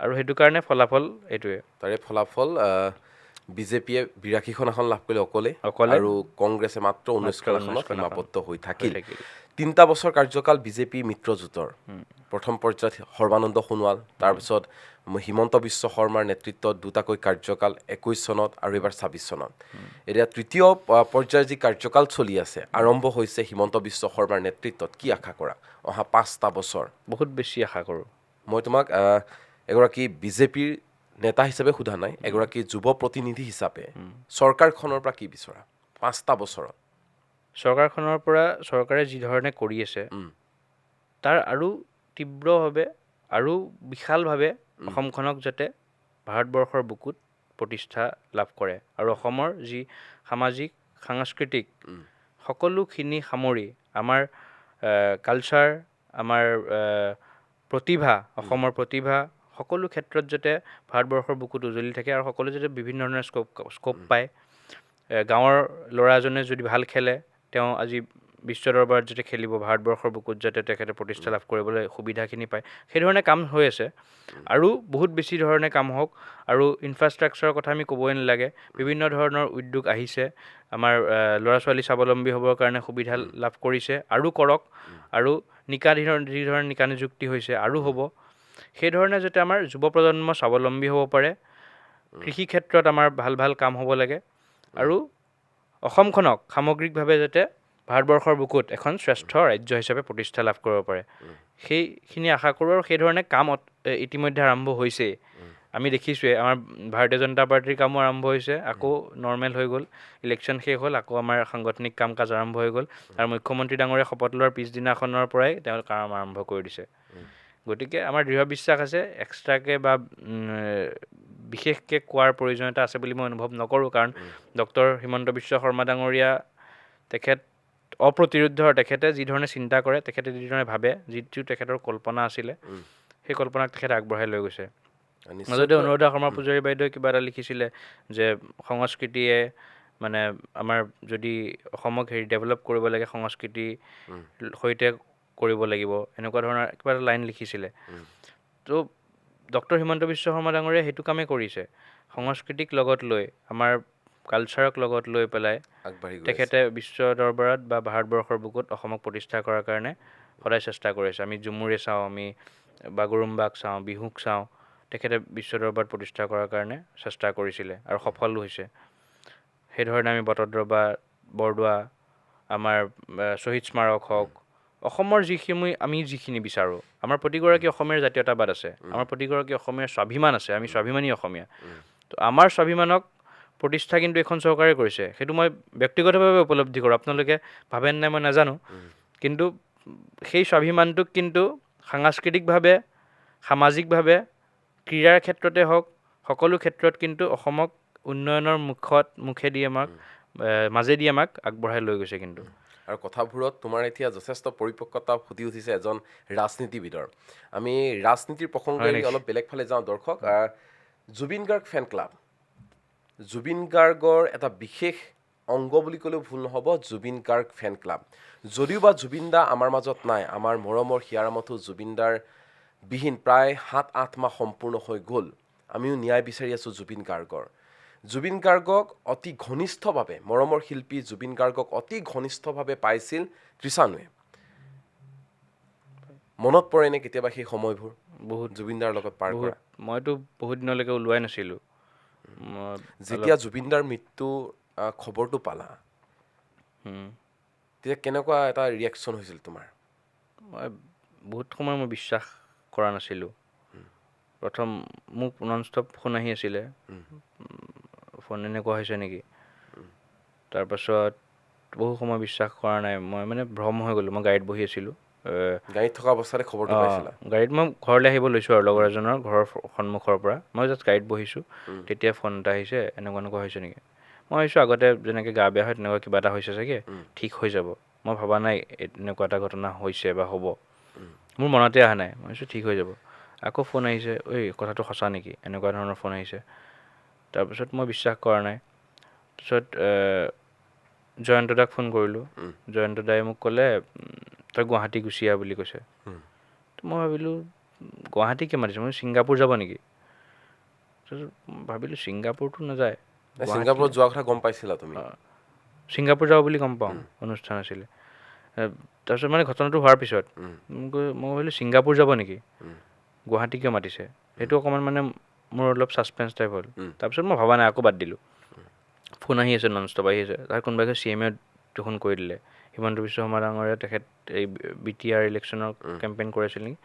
আৰু সেইটো কাৰণে ফলাফল এইটোৱে। তাৰে ফলাফল বিজেপিয়ে 82খন আসন লাভ কৰিলে অকলে, আৰু কংগ্ৰেছে মাত্ৰ 19খন আসনত সীমাবদ্ধ হৈ থাকিল। 3টা বছৰ কাৰ্যকাল বিজেপি মিত্ৰজোঁটৰ। প্ৰথম পৰ্যায়ত সৰ্বানন্দ সোণোৱাল, তাৰপিছত হিমন্ত বিশ্ব শৰ্মাৰ নেতৃত্বত দুটাকৈ কাৰ্যকাল 21 চনত আৰু এইবাৰ 26 চনত। এতিয়া তৃতীয় পৰ্যায়ৰ যি কাৰ্যকাল চলি আছে, আৰম্ভ হৈছে হিমন্ত বিশ্ব শৰ্মাৰ নেতৃত্বত। কি আশা কৰা অহা 5টা বছৰ? বহুত বেছি আশা কৰোঁ। মই তোমাক এগৰাকী বিজেপিৰ নেতা হিচাপে সোধা নাই, এগৰাকী যুৱ প্ৰতিনিধি হিচাপে চৰকাৰখনৰ পৰা কি বিচৰা 5টা বছৰত? চৰকাৰখনৰ পৰা চৰকাৰে যি ধৰণে কৰি আছে, তাৰ আৰু তীব্ৰভাৱে আৰু বিশালভাৱে অসমখনক যাতে ভাৰতবৰ্ষৰ বুকুত প্ৰতিষ্ঠা লাভ কৰে, আৰু অসমৰ যি সামাজিক সাংস্কৃতিক সকলোখিনি সামৰি আমাৰ কালচাৰ, আমাৰ প্ৰতিভা, অসমৰ প্ৰতিভা সকলো ক্ষেত্ৰত যাতে ভাৰতবৰ্ষৰ বুকুত উজ্জ্বলি থাকে, আৰু সকলোৱে যাতে বিভিন্ন ধৰণৰ স্ক'প পায়। গাঁৱৰ ল'ৰা এজনে যদি ভাল খেলে, তেওঁ আজি বিশ্ব দৰবাৰত যাতে খেলিব, ভাৰতবৰ্ষৰ বুকুত যাতে তেখেতে প্ৰতিষ্ঠা লাভ কৰিবলৈ সুবিধাখিনি পায়, সেইধৰণে কাম হৈ আছে। আৰু বহুত বেছি ধৰণে কাম হওক, আৰু ইনফ্ৰাষ্ট্ৰাকচাৰৰ কথা আমি ক'বই নালাগে। বিভিন্ন ধৰণৰ উদ্যোগ আহিছে, আমাৰ ল'ৰা ছোৱালী স্বাৱলম্বী হ'বৰ কাৰণে সুবিধা লাভ কৰিছে, আৰু কৰক, আৰু যি ধৰণে নিকা নিযুক্তি হৈছে আৰু হ'ব। সেইধৰণে যাতে আমাৰ যুৱ প্ৰজন্ম স্বাৱলম্বী হ'ব পাৰে। কৃষি ক্ষেত্ৰত আমাৰ ভাল ভাল কাম হ'ব লাগে, আৰু অসমখনক সামগ্ৰিকভাৱে যাতে ভাৰতবৰ্ষৰ বুকুত এখন শ্ৰেষ্ঠ ৰাজ্য হিচাপে প্ৰতিষ্ঠা লাভ কৰিব পাৰে, সেইখিনি আশা কৰোঁ। আৰু সেইধৰণে কাম ইতিমধ্যে আৰম্ভ হৈছেই। আমি দেখিছোঁৱেই, আমাৰ ভাৰতীয় জনতা পাৰ্টীৰ কামো আৰম্ভ হৈছে, আকৌ নৰ্মেল হৈ গ'ল, ইলেকশ্যন শেষ হ'ল, আকৌ আমাৰ সাংগঠনিক কাম কাজ আৰম্ভ হৈ গ'ল, আৰু মুখ্যমন্ত্ৰী ডাঙৰীয়া শপত লোৱাৰ পিছদিনাখনৰ পৰাই তেওঁ কাম আৰম্ভ কৰি দিছে। গতিকে আমাৰ দৃঢ় বিশ্বাস আছে, এক্সট্ৰাকৈ বা বিশেষকৈ কোৱাৰ প্ৰয়োজনীয়তা আছে বুলি মই অনুভৱ নকৰোঁ। কাৰণ ডক্টৰ হিমন্ত বিশ্ব শৰ্মা ডাঙৰীয়া তেখেত অপ্ৰতিৰোধ, তেখেতে যিধৰণে চিন্তা কৰে, তেখেতে যিধৰণে ভাবে, যিটো তেখেতৰ কল্পনা আছিলে, সেই কল্পনাক তেখেতে আগবঢ়াই লৈ গৈছে। মাজতে অনুৰাধা শৰ্মা পূজাৰী বাইদেৱে কিবা এটা লিখিছিলে যে সংস্কৃতিয়ে মানে আমাৰ যদি অসমক ডেভেলপ কৰিব লাগে, সংস্কৃতিৰ সৈতে কৰিব লাগিব, এনেকুৱা ধৰণৰ কিবা এটা লাইন লিখিছিলে। তো ডক্টৰ হিমন্ত বিশ্ব শৰ্মা ডাঙৰীয়াই সেইটো কামেই কৰিছে, সংস্কৃতিক লগত লৈ, আমাৰ কালচাৰক লগত লৈ পেলাই তেখেতে বিশ্ব দৰবাৰত বা ভাৰতবৰ্ষৰ বুকুত অসমক প্ৰতিষ্ঠা কৰাৰ কাৰণে সদায় চেষ্টা কৰিছে। আমি ঝুমুৰে চাওঁ, আমি বাগৰুম্বাক চাওঁ, বিহুক চাওঁ, তেখেতে বিশ্ব দৰবাৰত প্ৰতিষ্ঠা কৰাৰ কাৰণে চেষ্টা কৰিছিলে, আৰু সফলো হৈছে। সেইধৰণে আমি বটদ্ৰৱা, বৰদোৱা, আমাৰ শ্বহীদ স্মাৰক হওক, অসমৰ আমি যিখিনি বিচাৰোঁ, আমাৰ প্ৰতিগৰাকী অসমীয়াৰ জাতীয়তাবাদ আছে, আমাৰ প্ৰতিগৰাকী অসমীয়াৰ স্বাভিমান আছে, আমি স্বাভিমানী অসমীয়া। তো আমাৰ স্বাভিমানক প্ৰতিষ্ঠা কিন্তু এখন চৰকাৰে কৰিছে, সেইটো মই ব্যক্তিগতভাৱে উপলব্ধি কৰোঁ। আপোনালোকে ভাবেন নাই মই নাজানো, কিন্তু সেই স্বাভিমানটোক কিন্তু সাংস্কৃতিকভাৱে, সামাজিকভাৱে, ক্ৰীড়াৰ ক্ষেত্ৰতে হওক, সকলো ক্ষেত্ৰত কিন্তু অসমক উন্নয়নৰ মাজেদি আমাক আগবঢ়াই লৈ গৈছে কিন্তু। আৰু কথাবোৰত তোমাৰ এতিয়া যথেষ্ট পৰিপক্কতা ফুটি উঠিছে এজন ৰাজনীতিবিদৰ। আমি ৰাজনীতিৰ প্ৰসংগ অলপ বেলেগ ফালে যাওঁ। দৰ্শক, জুবিন গাৰ্গ ফেন ক্লাব, জুবিন গাৰ্গৰ এটা বিশেষ অংগ বুলি ক'লেও ভুল নহ'ব, জুবিন গাৰ্গ ফেন ক্লাব। যদিও বা জুবিন দা আমাৰ মাজত নাই, আমাৰ মৰমৰ হিয়াৰামঠু জুবিন দাৰ বিহীন প্ৰায় 7-8 মাহ সম্পূৰ্ণ হৈ গ'ল, আমিও ন্যায় বিচাৰি আছোঁ জুবিন গাৰ্গৰ। জুবিন গাৰ্গক অতি ঘনিষ্ঠভাৱে মৰমৰ শিল্পী জুবিন গাৰ্গক অতি ঘনিষ্ঠভাৱে পাইছিল তৃষানুৱে মনত পৰেনে কেতিয়াবা সেই সময়বোৰ বহুত জুবিনদাৰ লগত পাৰ কৰা মইতো বহুত দিনলৈকে ওলোৱাই নাছিলোঁ যেতিয়া জুবিনদাৰ মৃত্যু খবৰটো পালা তেতিয়া কেনেকুৱা এটা ৰিয়েকশ্যন হৈছিল তোমাৰ মই বহুত সময় মই বিশ্বাস কৰা নাছিলোঁ প্ৰথম মোক নন ষ্টপ ফোন আহি আছিলে ফোন এনেকুৱা হৈছে নেকি তাৰপাছত বহু সময় বিশ্বাস কৰা নাই মই মানে ভ্ৰম হৈ গ'লোঁ মই গাড়ীত বহি আছিলোঁ গাড়ীত থকা অৱস্থাতে খবৰটো পাইছিলা গাড়ীত মই ঘৰলৈ আহিব লৈছোঁ আৰু লগৰ এজনৰ ঘৰৰ সন্মুখৰ পৰা মই জাষ্ট গাড়ীত বহিছোঁ তেতিয়া ফোন এটা আহিছে এনেকুৱা হৈছে নেকি মই ভাবিছোঁ আগতে যেনেকৈ গা বেয়া হয় তেনেকুৱা কিবা এটা হৈছে চাগে ঠিক হৈ যাব মই ভবা নাই এনেকুৱা এটা ঘটনা হৈছে বা হ'ব মোৰ মনতে অহা নাই মই ভাবিছোঁ ঠিক হৈ যাব আকৌ ফোন আহিছে ঐ কথাটো সঁচা নেকি এনেকুৱা ধৰণৰ ফোন আহিছে তাৰপিছত মই বিশ্বাস কৰা নাই তাৰপিছত জয়ন্ত দাক ফোন কৰিলোঁ জয়ন্ত দাই মোক ক'লে তই গুৱাহাটী গুচি আহ বুলি কৈছে মই ভাবিলোঁ গুৱাহাটী কিয় মাতিছে মই ছিংগাপুৰ যাব নেকি তাৰপিছত ভাবিলোঁ ছিংগাপুৰটো নাযায় ছিংগাপুৰত যোৱা কথা গম পাইছিলা তুমি ছিংগাপুৰ যাব বুলি গম পাওঁ অনুষ্ঠান আছিলে তাৰপিছত মানে ঘটনাটো হোৱাৰ পিছত মই ভাবিলোঁ ছিংগাপুৰ যাব নেকি গুৱাহাটী কিয় মাতিছে সেইটো অকণমান মানে মোৰ অলপ ছাছপেঞ্চ টাইপ হ'ল তাৰপিছত মই ভবা নাই আকৌ বাদ দিলোঁ ফোন আহি আছে নন ষ্টপ আহি আছে তাৰ কোনোবাই CMA দেখোন কৰি দিলে হিমন্ত বিশ্ব শৰ্মা ডাঙৰীয়া তেখেত এই BTR ইলেকশ্যনৰ কেম্পেইন কৰি আছিল নেকি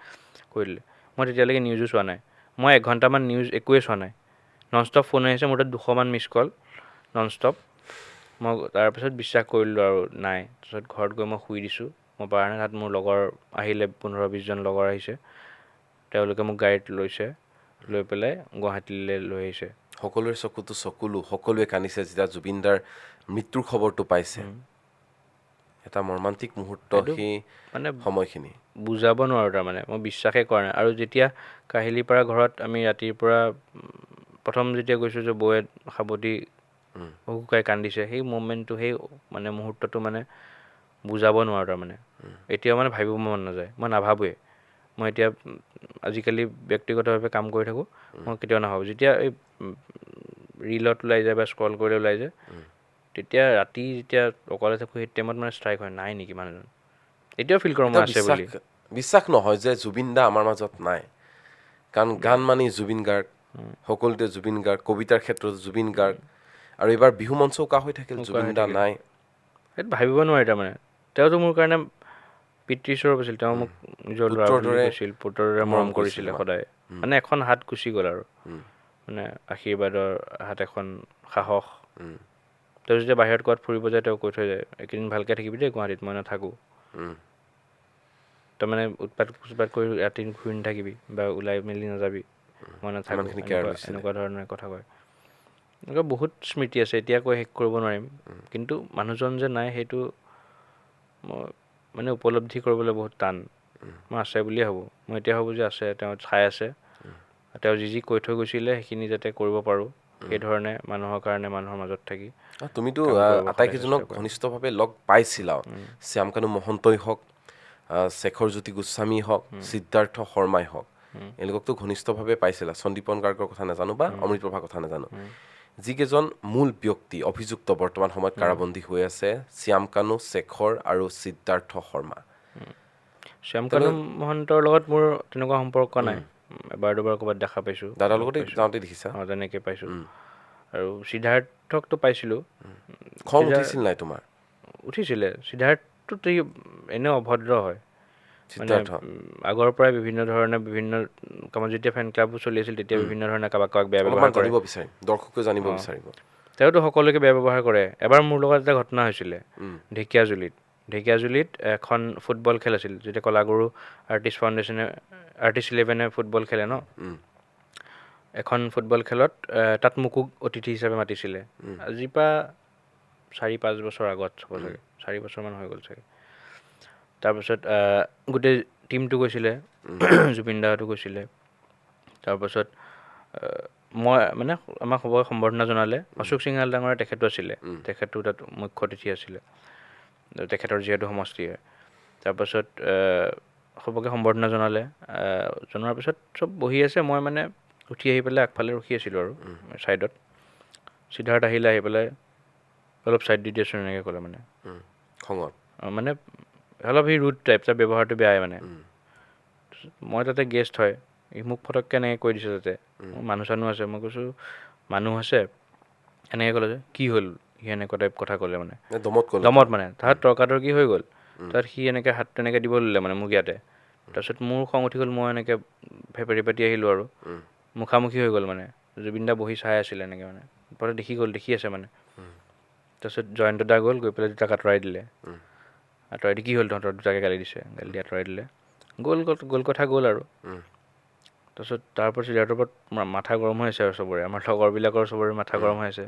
কৰি দিলে মই তেতিয়ালৈকে নিউজো চোৱা নাই মই 1 ঘণ্টামান নিউজ একোৱে চোৱা নাই নন ষ্টপ ফোন আহিছে মোৰ তাত 200মান মিছ কল নন ষ্টপ মই তাৰপিছত বিশ্বাস কৰিলোঁ আৰু নাই তাৰপিছত ঘৰত গৈ মই শুই দিছোঁ মই পৰা নাই তাত মোৰ লগৰ আহিলে 15-20 জন লগৰ আহিছে তেওঁলোকে মোক গাড়ীত লৈছে লৈ পেলাই গুৱাহাটীলৈ লৈ আহিছে সকলোৰে চকুতো চকুলো সকলোৱে কান্দিছে যেতিয়া জুবিনদাৰ মৃত্যুৰ খবৰটো পাইছে এটা মৰ্মান্তিক মুহূৰ্ত সেই মানে সময়খিনি বুজাব নোৱাৰোঁ তাৰমানে মই বিশ্বাসেই কৰা নাই আৰু যেতিয়া কাহিলীপাৰা ঘৰত আমি ৰাতিৰ পৰা প্ৰথম যেতিয়া গৈছোঁ যে বৌয়ে সাবতি শুকাই কান্দিছে সেই মুমেণ্টটো সেই মানে মুহূৰ্তটো মানে বুজাব নোৱাৰোঁ তাৰমানে এতিয়াও মানে ভাবিব মন নাযায় মই নাভাবোৱে মই এতিয়া আজিকালি ব্যক্তিগতভাৱে কাম কৰি থাকোঁ মই কেতিয়াও নাভাবোঁ যেতিয়া এই ৰিলত ওলাই যায় বা স্ক্ৰল কৰিলে ওলাই যায় তেতিয়া ৰাতি যেতিয়া অকলে থাকোঁ সেই টাইমত মানে ষ্ট্ৰাইক হয় নাই নেকি মানুহজন এতিয়াও ফিল কৰোঁ মই আছে বুলি বিশ্বাস নহয় যে জুবিন দা আমাৰ মাজত নাই কাৰণ গান মানি জুবিন গাৰ্গ সকলোতে জুবিন গাৰ্গ কবিতাৰ ক্ষেত্ৰত জুবিন গাৰ্গ আৰু এইবাৰ বিহু মঞ্চ উকা হৈ থাকিল জুবিন দা নাই সেইটো ভাবিব নোৱাৰি তাৰমানে তেওঁতো মোৰ কাৰণে পিতৃস্বৰূপ আছিল তেওঁ মোক নিজৰ ল'ৰা বুলি কৈছিল পুত্ৰৰ দৰে মৰম কৰিছিলে সদায় মানে এখন হাত গুচি গ'ল আৰু মানে আশীৰ্বাদৰ হাত এখন সাহস তেওঁ যেতিয়া বাহিৰত ক'ৰবাত ফুৰিব যায় তেওঁ কৈ থৈ যায় এইকেইদিন ভালকৈ থাকিবি দেই গুৱাহাটীত মই নাথাকোঁ তাৰমানে উৎপাত কৰি ৰাতি ঘূৰি নাথাকিবি বা ওলাই মেলি নাযাবি মই নাথাকোঁ এনেকুৱা ধৰণৰ কথা কয় এনেকুৱা বহুত স্মৃতি আছে এতিয়া কৈ শেষ কৰিব নোৱাৰিম কিন্তু মানুহজন যে নাই সেইটো মই মানে উপলব্ধি কৰিবলৈ বহুত টান মই আছে বুলিয়ে ভাবোঁ মই এতিয়া ভাবোঁ যে আছে তেওঁ চাই আছে তেওঁ যি কৈ থৈ গৈছিলে সেইখিনি যাতে কৰিব পাৰোঁ সেইধৰণে মানুহৰ কাৰণে মানুহৰ মাজত থাকি তুমিতো আটাইকেইজনক ঘনিষ্ঠভাৱে লগ পাইছিলা শ্যামকানু মহন্তই হওক শেখৰ জ্যোতি গোস্বামী হওক সিদ্ধাৰ্থ শৰ্মাই হওক এওঁলোকতো ঘনিষ্ঠভাৱে পাইছিলা সন্দীপন গাৰ্গৰ কথা নাজানো বা অমৃতপ্ৰভাৰ কথা নাজানো যিকেইজন মূল ব্যক্তি অভিযুক্ত বৰ্তমান সময়ত কাৰাবন্দী হৈ আছে শ্যামকানু শেখৰ আৰু সিদ্ধাৰ্থ শৰ্মা শ্যামকানু মহন্তৰ লগত মোৰ তেনেকুৱা সম্পৰ্ক নাই এবাৰ দুবাৰ ক'ৰবাত দেখা পাইছোঁ দাদাৰ লগতে যাওঁতে দেখিছা তেনেকৈ পাইছোঁ আৰু সিদ্ধাৰ্থকতো পাইছিলোঁ খং উঠিছিল নাই তোমাৰ উঠিছিলে সিদ্ধাৰ্থটো এনেও অভদ্ৰ হয় মানে আগৰ পৰাই বিভিন্ন ধৰণে বিভিন্ন কামত যেতিয়া ফেন ক্লাবো চলি আছিল তেতিয়া বিভিন্ন ধৰণে কাৰোবাক বেয়া ব্যৱহাৰ কৰে জানিব বিচাৰিম দৰ্শকে জানিব বিচাৰিব তেওঁতো সকলোকে বেয়া ব্যৱহাৰ কৰে এবাৰ মোৰ লগত এটা ঘটনা হৈছিলে ঢেকীয়াজুলিত এখন ফুটবল খেল আছিল যেতিয়া কলাগুৰু আৰ্টিষ্ট ফাউণ্ডেশ্যনে আৰ্টিষ্ট 11 ফুটবল খেলে ন এখন ফুটবল খেলত তাত মোকো অতিথি হিচাপে মাতিছিলে আজিৰ পৰা 4-5 বছৰ আগত হ'ব চাগে 4 বছৰমান হৈ গ'ল চাগে তাৰপাছত গোটেই টীমটো গৈছিলে জুবিন দাহঁতো গৈছিলে তাৰপাছত মই মানে আমাক সবকে সম্বৰ্ধনা জনালে অশোক সিংহাল ডাঙৰীয়া তেখেতো আছিলে তেখেতো তাত মুখ্য অতিথি আছিলে তেখেতৰ যিহেতু সমষ্টি হয় তাৰপাছত সবকে সম্বৰ্ধনা জনালে জনোৱাৰ পিছত চব বহি আছে মই মানে উঠি আহি পেলাই আগফালে ৰখি আছিলোঁ আৰু ছাইডত সিদ্ধাৰ্থ আহিলে, আহি পেলাই অলপ ছাইড দি দিয়াচোন এনেকৈ ক'লে মানে। খঙত মানে অলপ সি ৰুড টাইপ, তাৰ ব্যৱহাৰটো বেয়াই মানে। মই তাতে গেষ্ট হয়, সি মোক ফটককৈ এনেকৈ কৈ দিছে তাতে, মানুহ চানুহ আছে। মই কৈছোঁ মানুহ আছে, এনেকৈ ক'লে যে কি হ'ল, সি এনেকুৱা টাইপ কথা ক'লে মানে দমত মানে। তাত তৰ্কাতৰ্কি হৈ গ'ল। তাত সি এনেকৈ হাতটো এনেকৈ দিব ল'লে মানে মোক ইয়াতে। তাৰপিছত মোৰ খং উঠি গ'ল, মই এনেকৈ ফেপেৰি পাতি আহিলোঁ আৰু মুখামুখি হৈ গ'ল মানে। জুবিন দা বহি চাই আছিলে এনেকৈ মানে, পটককৈ দেখি আছে মানে। তাৰপিছত জয়ন্ত দা গ'ল, গৈ পেলাই দুটাক আঁতৰাই দিলে। আঁতৰাই দি কি হ'ল তহঁতৰ, দুটাকে গালি দিছে, গালি দি আঁতৰাই দিলে। গ'ল কথা গ'ল আৰু। তাৰপিছত তাৰপৰা সিদ্ধাৰ্থৰ ওপৰত মাথা গৰম হৈ আছে আৰু চবৰে, আমাৰ লগৰবিলাকৰ চবৰে মাথা গৰম হৈ আছে।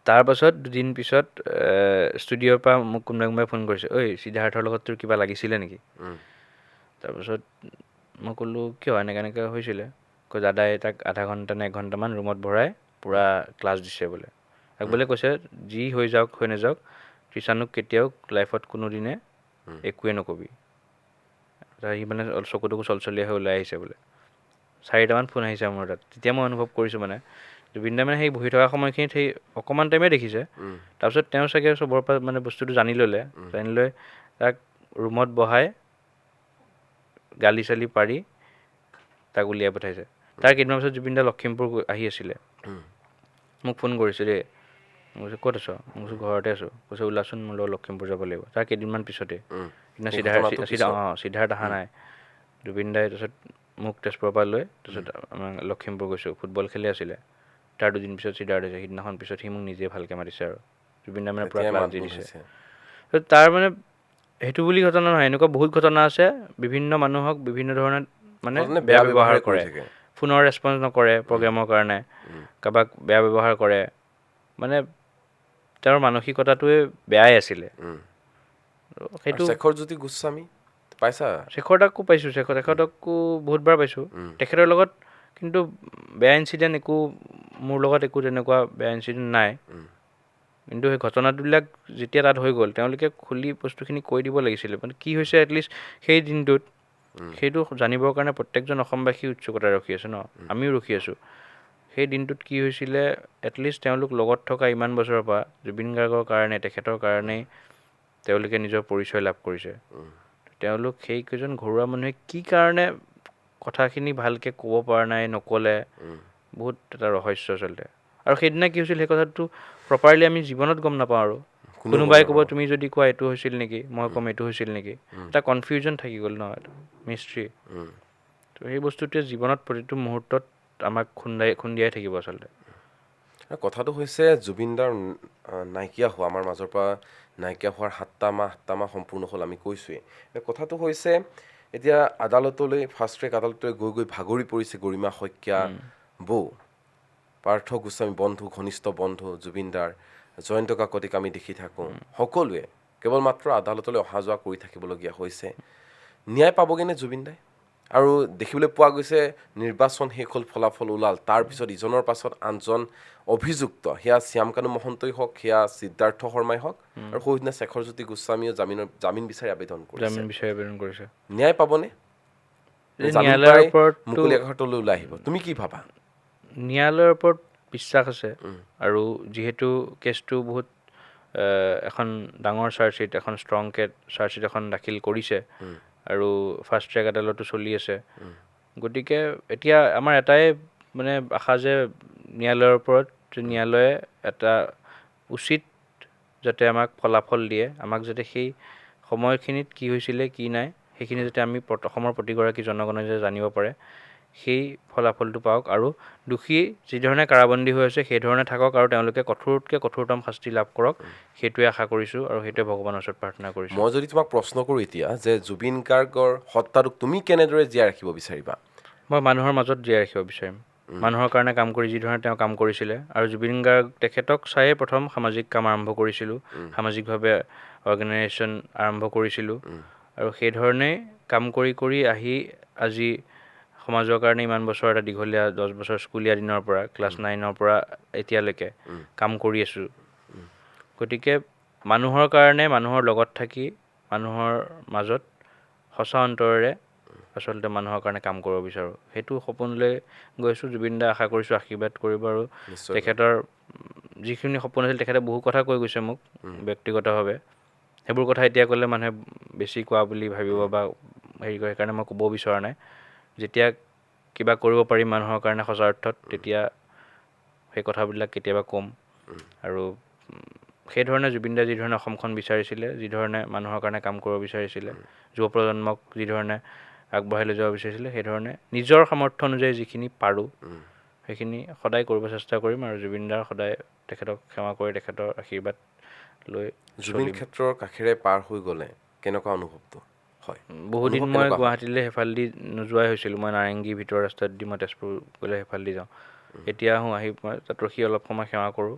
তাৰপাছত দুদিন পিছত ষ্টুডিঅ'ৰ পৰা মোক কোনোবাই ফোন কৰিছে, ঐ সিদ্ধাৰ্থৰ লগত তোৰ কিবা লাগিছিলে নেকি? তাৰপিছত মই ক'লোঁ কিয়, এনেকৈ হৈছিলে। কৈ দাদাই তাক আধা ঘণ্টা নে 1 ঘণ্টামান ৰুমত ভৰাই পূৰা ক্লাছ দিছে বোলে। তাক বোলে কৈছে যি হৈ যাওক হৈ নাযাওক, কৃষাণুক কেতিয়াও লাইফত কোনোদিনে একোৱে নকবি। সি মানে চকুতকু চলচলীয়া হৈ ওলাই আহিছে বোলে। 4টামান ফোন আহিছে মোৰ তাত। তেতিয়া মই অনুভৱ কৰিছোঁ মানে জুবিন দাই মানে সেই বহি থকা সময়খিনিত সেই অকণমান টাইমে দেখিছে। তাৰপিছত তেওঁ চাগে চবৰ পৰা মানে বস্তুটো জানি ল'লে, জানি লৈ তাক ৰুমত বহাই গালি চালি পাৰি তাক উলিয়াই পঠাইছে। তাৰ কেইদিনমান পিছত জুবিন দা লখিমপুৰ আহি আছিলে, মোক ফোন কৰিছে দেই। মই কৈছোঁ ক'ত আছ? মই কৈছোঁ ঘৰতে আছোঁ। কৈছে ওলাচোন মোৰ লগত লখিমপুৰ যাব লাগিব। তাৰ কেইদিনমান পিছতে সিদিনা সিদ্ধাৰ্থ অহা নাই। জুবিন দাই তাৰপিছত মোক তেজপুৰৰ পৰা লৈ তাৰপিছত আমাৰ লখিমপুৰ গৈছোঁ, ফুটবল খেলি আছিলে। তাৰ 2 দিন পিছত সিদ্ধাৰ্থ হৈছে। সিদিনাখন পিছত সি মোক নিজে ভালকৈ মাতিছে আৰু জুবিন দাই মানে পূৰা ক্লাছ দি দিছে। তাৰ মানে সেইটো বুলি ঘটনা নহয়, এনেকুৱা বহুত ঘটনা আছে। বিভিন্ন মানুহক বিভিন্ন ধৰণে মানে বেয়া ব্যৱহাৰ কৰে, ফোনৰ ৰেচপঞ্চ নকৰে প্ৰগ্ৰেমৰ কাৰণে, কাৰোবাক বেয়া ব্যৱহাৰ কৰে। মানে তেওঁৰ মানসিকতাটোৱে বেয়াই আছিলে। সেইটো শেখৰজ্যোতি গোস্বামী পাইছা? শেখৰ দাকো পাইছোঁ, শেখৰ দাকো বহুতবাৰ পাইছোঁ। তেখেতৰ লগত কিন্তু বেয়া ইনচিডেণ্ট একো, মোৰ লগত একো তেনেকুৱা বেয়া ইনচিডেণ্ট নাই। কিন্তু সেই ঘটনাবিলাক যেতিয়া তাত হৈ গ'ল, তেওঁলোকে খুলি বস্তুখিনি কৈ দিব লাগিছিলে। মানে কি হৈছে এটলিষ্ট সেই দিনটোত সেইটো জানিবৰ কাৰণে প্ৰত্যেকজন অসমবাসী উৎসুকতা ৰখি আছে ন, আমিও ৰখি আছোঁ। সেই দিনটোত কি হৈছিলে এটলিষ্ট তেওঁলোক লগত থকা ইমান বছৰৰ পৰা জুবিন গাৰ্গৰ কাৰণে, তেখেতৰ কাৰণেই তেওঁলোকে নিজৰ পৰিচয় লাভ কৰিছে। তেওঁলোক সেইকেইজন ঘৰুৱা মানুহে কি কাৰণে কথাখিনি ভালকৈ ক'ব পৰা নাই, নক'লে, বহুত এটা ৰহস্য আচলতে। আৰু সেইদিনা কি হৈছিল সেই কথাটো প্ৰপাৰলি আমি জীৱনত গম নাপাওঁ। আৰু কোনোবাই ক'ব তুমি যদি কোৱা এইটো হৈছিল নেকি, মই ক'ম এইটো হৈছিল নেকি, এটা কনফিউজন থাকি গ'ল ন, এটা মিষ্ট্ৰী। তো সেই বস্তুটোৱে জীৱনত প্ৰতিটো মুহূৰ্তত আমাক খুন্দিয়াই থাকিব আচলতে। কথাটো হৈছে জুবিনদাৰ নাইকিয়া হোৱা, আমাৰ মাজৰ পৰা নাইকিয়া হোৱাৰ 7টা মাহ সম্পূৰ্ণ হ'ল, আমি কৈছোঁৱেই। কথাটো হৈছে এতিয়া আদালতলৈ, ফাৰ্ষ্ট ট্ৰেক আদালতলৈ গৈ ভাগৰি পৰিছে গৰিমা শইকীয়া বৌ, পাৰ্থ গোস্বামী বন্ধু, ঘনিষ্ঠ বন্ধু জুবিনদাৰ, জয়ন্ত কাকতিক আমি দেখি থাকোঁ। সকলোৱে কেৱল মাত্ৰ আদালতলৈ অহা যোৱা কৰি থাকিবলগীয়া হৈছে। ন্যায় পাবগৈনে জুবিন দাই? আৰু দেখিবলৈ পোৱা গৈছে নিৰ্বাচন শেষ হ'ল, ফলাফল ওলাল, তাৰপিছত ইজনৰ পাছত আনজন অভিযুক্ত, সেয়া শ্যামকানু মহন্তই হওক, সেয়া সিদ্ধাৰ্থ শৰ্মাই হওক, আৰু সৌদিনা শেখৰজ্যোতি গোস্বামীয়ে জামিন বিচাৰি আবেদন কৰিছে। ন্যায় পাবনে? ন্যায়ালয়ৰ ওপৰত মুকলি আকাশলৈ ওলাই আহিব, তুমি কি ভাবা? ন্যায়ালয়ৰ ওপৰত বিশ্বাস আছে। আৰু যিহেতু কেছটো বহুত এখন ডাঙৰ চাৰ্জশ্বিট, এখন ষ্ট্ৰংকৈ চাৰ্জশ্বিট এখন দাখিল কৰিছে, আৰু ফাৰ্ষ্ট ট্ৰেক আদালতো চলি আছে। গতিকে এতিয়া আমাৰ এটাই মানে আশা যে ন্যায়ালয়ৰ ওপৰত, ন্যায়ালয়ে এটা উচিত যাতে আমাক ফলাফল দিয়ে, আমাক যাতে সেই সময়খিনিত কি হৈছিলে কি নাই সেইখিনি যাতে আমি অসমৰ প্ৰতিগৰাকী জনগণে যে জানিব পাৰে, সেই ফলাফলটো পাওক। আৰু দোষী যিধৰণে কাৰাবন্দী হৈ আছে সেইধৰণে থাকক, আৰু তেওঁলোকে কঠোৰতকৈ কঠোৰতম শাস্তি লাভ কৰক, সেইটোৱে আশা কৰিছোঁ আৰু সেইটোৱে ভগৱানৰ ওচৰত প্ৰাৰ্থনা কৰিছোঁ। মই যদি তোমাক প্ৰশ্ন কৰোঁ এতিয়া যে জুবিন গাৰ্গৰ হত্যাটোক তুমি কেনেদৰে জীয়াই ৰাখিব বিচাৰিবা? মই মানুহৰ মাজত জীয়াই ৰাখিব বিচাৰিম, মানুহৰ কাৰণে কাম কৰি যিধৰণে তেওঁ কাম কৰিছিলে। আৰু জুবিন গাৰ্গ তেখেতক চায়ে প্ৰথম সামাজিক কাম আৰম্ভ কৰিছিলোঁ, সামাজিকভাৱে অৰ্গেনাইজেশ্যন আৰম্ভ কৰিছিলোঁ, আৰু সেইধৰণেই কাম কৰি আহি আজি সমাজৰ কাৰণে ইমান বছৰ, এটা দীঘলীয়া 10 বছৰ স্কুলীয়া দিনৰ পৰা ক্লাছ 9ৰ পৰা এতিয়ালৈকে কাম কৰি আছোঁ। গতিকে মানুহৰ কাৰণে, মানুহৰ লগত থাকি, মানুহৰ মাজত সঁচা অন্তৰেৰে আচলতে মানুহৰ কাৰণে কাম কৰিব বিচাৰোঁ। সেইটো সপোনলৈ গৈছোঁ। জুবিন দা আশা কৰিছোঁ আশীৰ্বাদ কৰিব, আৰু নিশ্চয় তেখেতৰ যিখিনি সপোন আছিল তেখেতে বহু কথা কৈ গৈছে মোক ব্যক্তিগতভাৱে। সেইবোৰ কথা এতিয়া ক'লে মানুহে বেছি কোৱা বুলি ভাবিব বা হেৰি কৰে, সেইকাৰণে মই ক'ব বিচৰা নাই। যেতিয়া কিবা কৰিব পাৰিম মানুহৰ কাৰণে সঁচা অৰ্থত, তেতিয়া সেই কথাবিলাক কেতিয়াবা ক'ম। আৰু সেইধৰণে জুবিন দাই যিধৰণে অসমখন বিচাৰিছিলে, যিধৰণে মানুহৰ কাৰণে কাম কৰিব বিচাৰিছিলে, যুৱ প্ৰজন্মক যিধৰণে আগবঢ়াই লৈ যাব বিচাৰিছিলে, সেইধৰণে নিজৰ সামৰ্থ্য অনুযায়ী যিখিনি পাৰোঁ সেইখিনি সদায় কৰিব চেষ্টা কৰিম। আৰু জুবিন দাৰ সদায় তেখেতক সেৱা কৰি তেখেতৰ আশীৰ্বাদ লৈ জুবিন চলিম। ক্ষেত্ৰৰ কাষেৰে পাৰ হৈ গ'লে কেনেকুৱা অনুভৱটো হয়? বহুদিন অনুভৱ মই কেনেকুৱা হয়? গুৱাহাটীলৈ সেইফালেদি নোযোৱাই হৈছিলোঁ। মই নাৰেংগী ভিতৰৰ ৰাস্তাত দি মই তেজপুৰ গ'লে সেইফালেদি যাওঁ। এতিয়া আহোঁ, আহি মই তাত ৰখি অলপ সময় সেৱা কৰোঁ,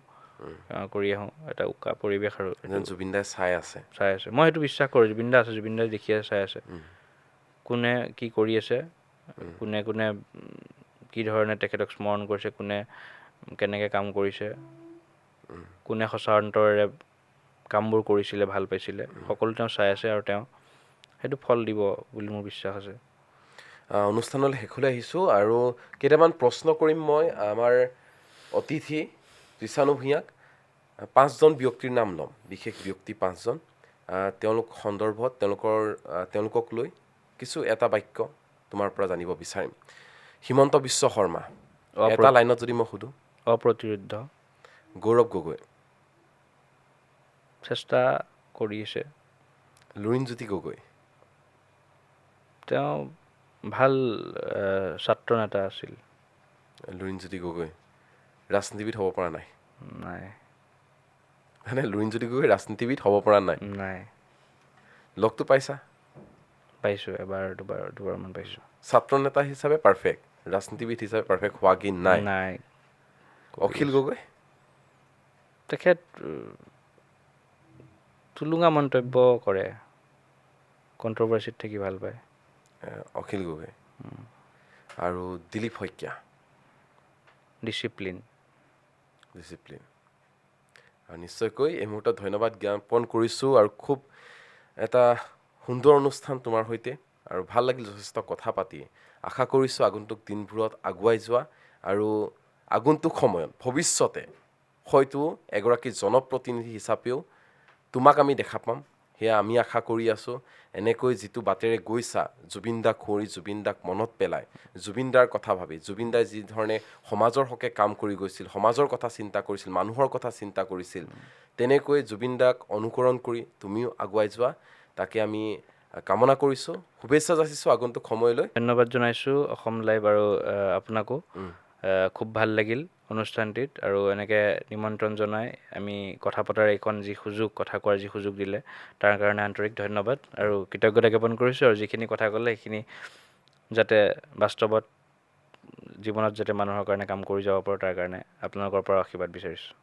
সেৱা কৰি আহোঁ। এটা উকা পৰিৱেশ, আৰু যেন জুবিন দাই চাই আছে। চাই আছে। মই সেইটো বিশ্বাস কৰোঁ, জুবিন দা আছে, জুবিন দাই দেখি আছে, চাই আছে। কোনে কি কৰি আছে, কোনে কোনে কি ধৰণে তেখেতক স্মৰণ কৰিছে, কোনে কেনেকৈ কাম কৰিছে, কোনে সঁচা অন্তৰেৰে কামবোৰ কৰিছিলে, ভাল পাইছিলে, সকলো তেওঁ চাই আছে, আৰু তেওঁ সেইটো ফল দিব বুলি মোৰ বিশ্বাস আছে। অনুষ্ঠানলৈ শেষলৈ আহিছোঁ, আৰু কেইটামান প্ৰশ্ন কৰিম মই আমাৰ অতিথি কৃষাণু ভূঞাক। 5জন ব্যক্তিৰ নাম ল'ম, বিশেষ ব্যক্তি 5জন। তেওঁলোক সন্দৰ্ভত তেওঁলোকক লৈ কিছু এটা বাক্য তোমাৰ পৰা জানিব বিচাৰিম। হিমন্ত বিশ্ব শৰ্মা, এটা লাইনত যদি মই সুধোঁ। অপ্ৰতিৰোধ, গৌৰৱ গগৈ, চেষ্টা কৰিছে। লুৰিণজ্যোতি গগৈ, তেওঁ ভাল ছাত্ৰ নেতা আছিল। লুৰিণজ্যোতি গগৈ ৰাজনীতিবিদ হ'ব পৰা নাই। নাই, মানে লুৰিণজ্যোতি গগৈ ৰাজনীতিবিদ হ'ব পৰা নাই। নাই, লগটো পাইছা? পাইছোঁ, এবাৰ দুবাৰমান পাইছোঁ। ছাত্ৰ নেতা হিচাপে পাৰফেক্ট, ৰাজনীতিবিদ হিচাপে পাৰফেক্ট হোৱাগৈ নাই। নাই। অখিল গগৈ, তেখেত থুলুঙা মন্তব্য কৰে, কণ্ট্ৰভাৰ্চিত থাকি ভাল পায়। অখিল গগৈ আৰু দিলীপ শইকীয়া, ডিচিপ্লিন। আৰু নিশ্চয়কৈ এই মুহূৰ্তত ধন্যবাদ জ্ঞাপন কৰিছোঁ। আৰু খুব এটা সুন্দৰ অনুষ্ঠান তোমাৰ সৈতে, আৰু ভাল লাগিল যথেষ্ট কথা পাতি। আশা কৰিছোঁ আগন্তুক দিনবোৰত আগুৱাই যোৱা, আৰু আগন্তুক সময়ত ভৱিষ্যতে হয়তো এগৰাকী জনপ্ৰতিনিধি হিচাপেও তোমাক আমি দেখা পাম, সেয়া আমি আশা কৰি আছোঁ। এনেকৈ যিটো বাটেৰে গৈছা, জুবিন দাক সুঁৱৰি, জুবিন দাক মনত পেলাই, জুবিন দাৰ কথা ভাবি, জুবিন দাই যিধৰণে সমাজৰ হকে কাম কৰি গৈছিল, সমাজৰ কথা চিন্তা কৰিছিল, মানুহৰ কথা চিন্তা কৰিছিল, তেনেকৈ জুবিন দাক অনুকৰণ কৰি তুমিও আগুৱাই যোৱা, তাকে আমি কামনা কৰিছোঁ। শুভেচ্ছা যাচিছোঁ আগন্তুক সময়লৈ। ধন্যবাদ জনাইছোঁ অসম লাইভ আৰু আপোনাকো। খুব ভাল লাগিল অনুষ্ঠানটিত, আৰু এনেকৈ নিমন্ত্ৰণ জনাই আমি কথা পতাৰ এইখন যি সুযোগ, কথা কোৱাৰ যি সুযোগ দিলে, তাৰ কাৰণে আন্তৰিক ধন্যবাদ আৰু কৃতজ্ঞতা জ্ঞাপন কৰিছোঁ। আৰু যিখিনি কথা ক'লে সেইখিনি যাতে বাস্তৱত জীৱনত যাতে মানুহৰ কাৰণে কাম কৰি যাব পাৰোঁ, তাৰ কাৰণে আপোনালোকৰ পৰা আশীৰ্বাদ বিচাৰিছোঁ।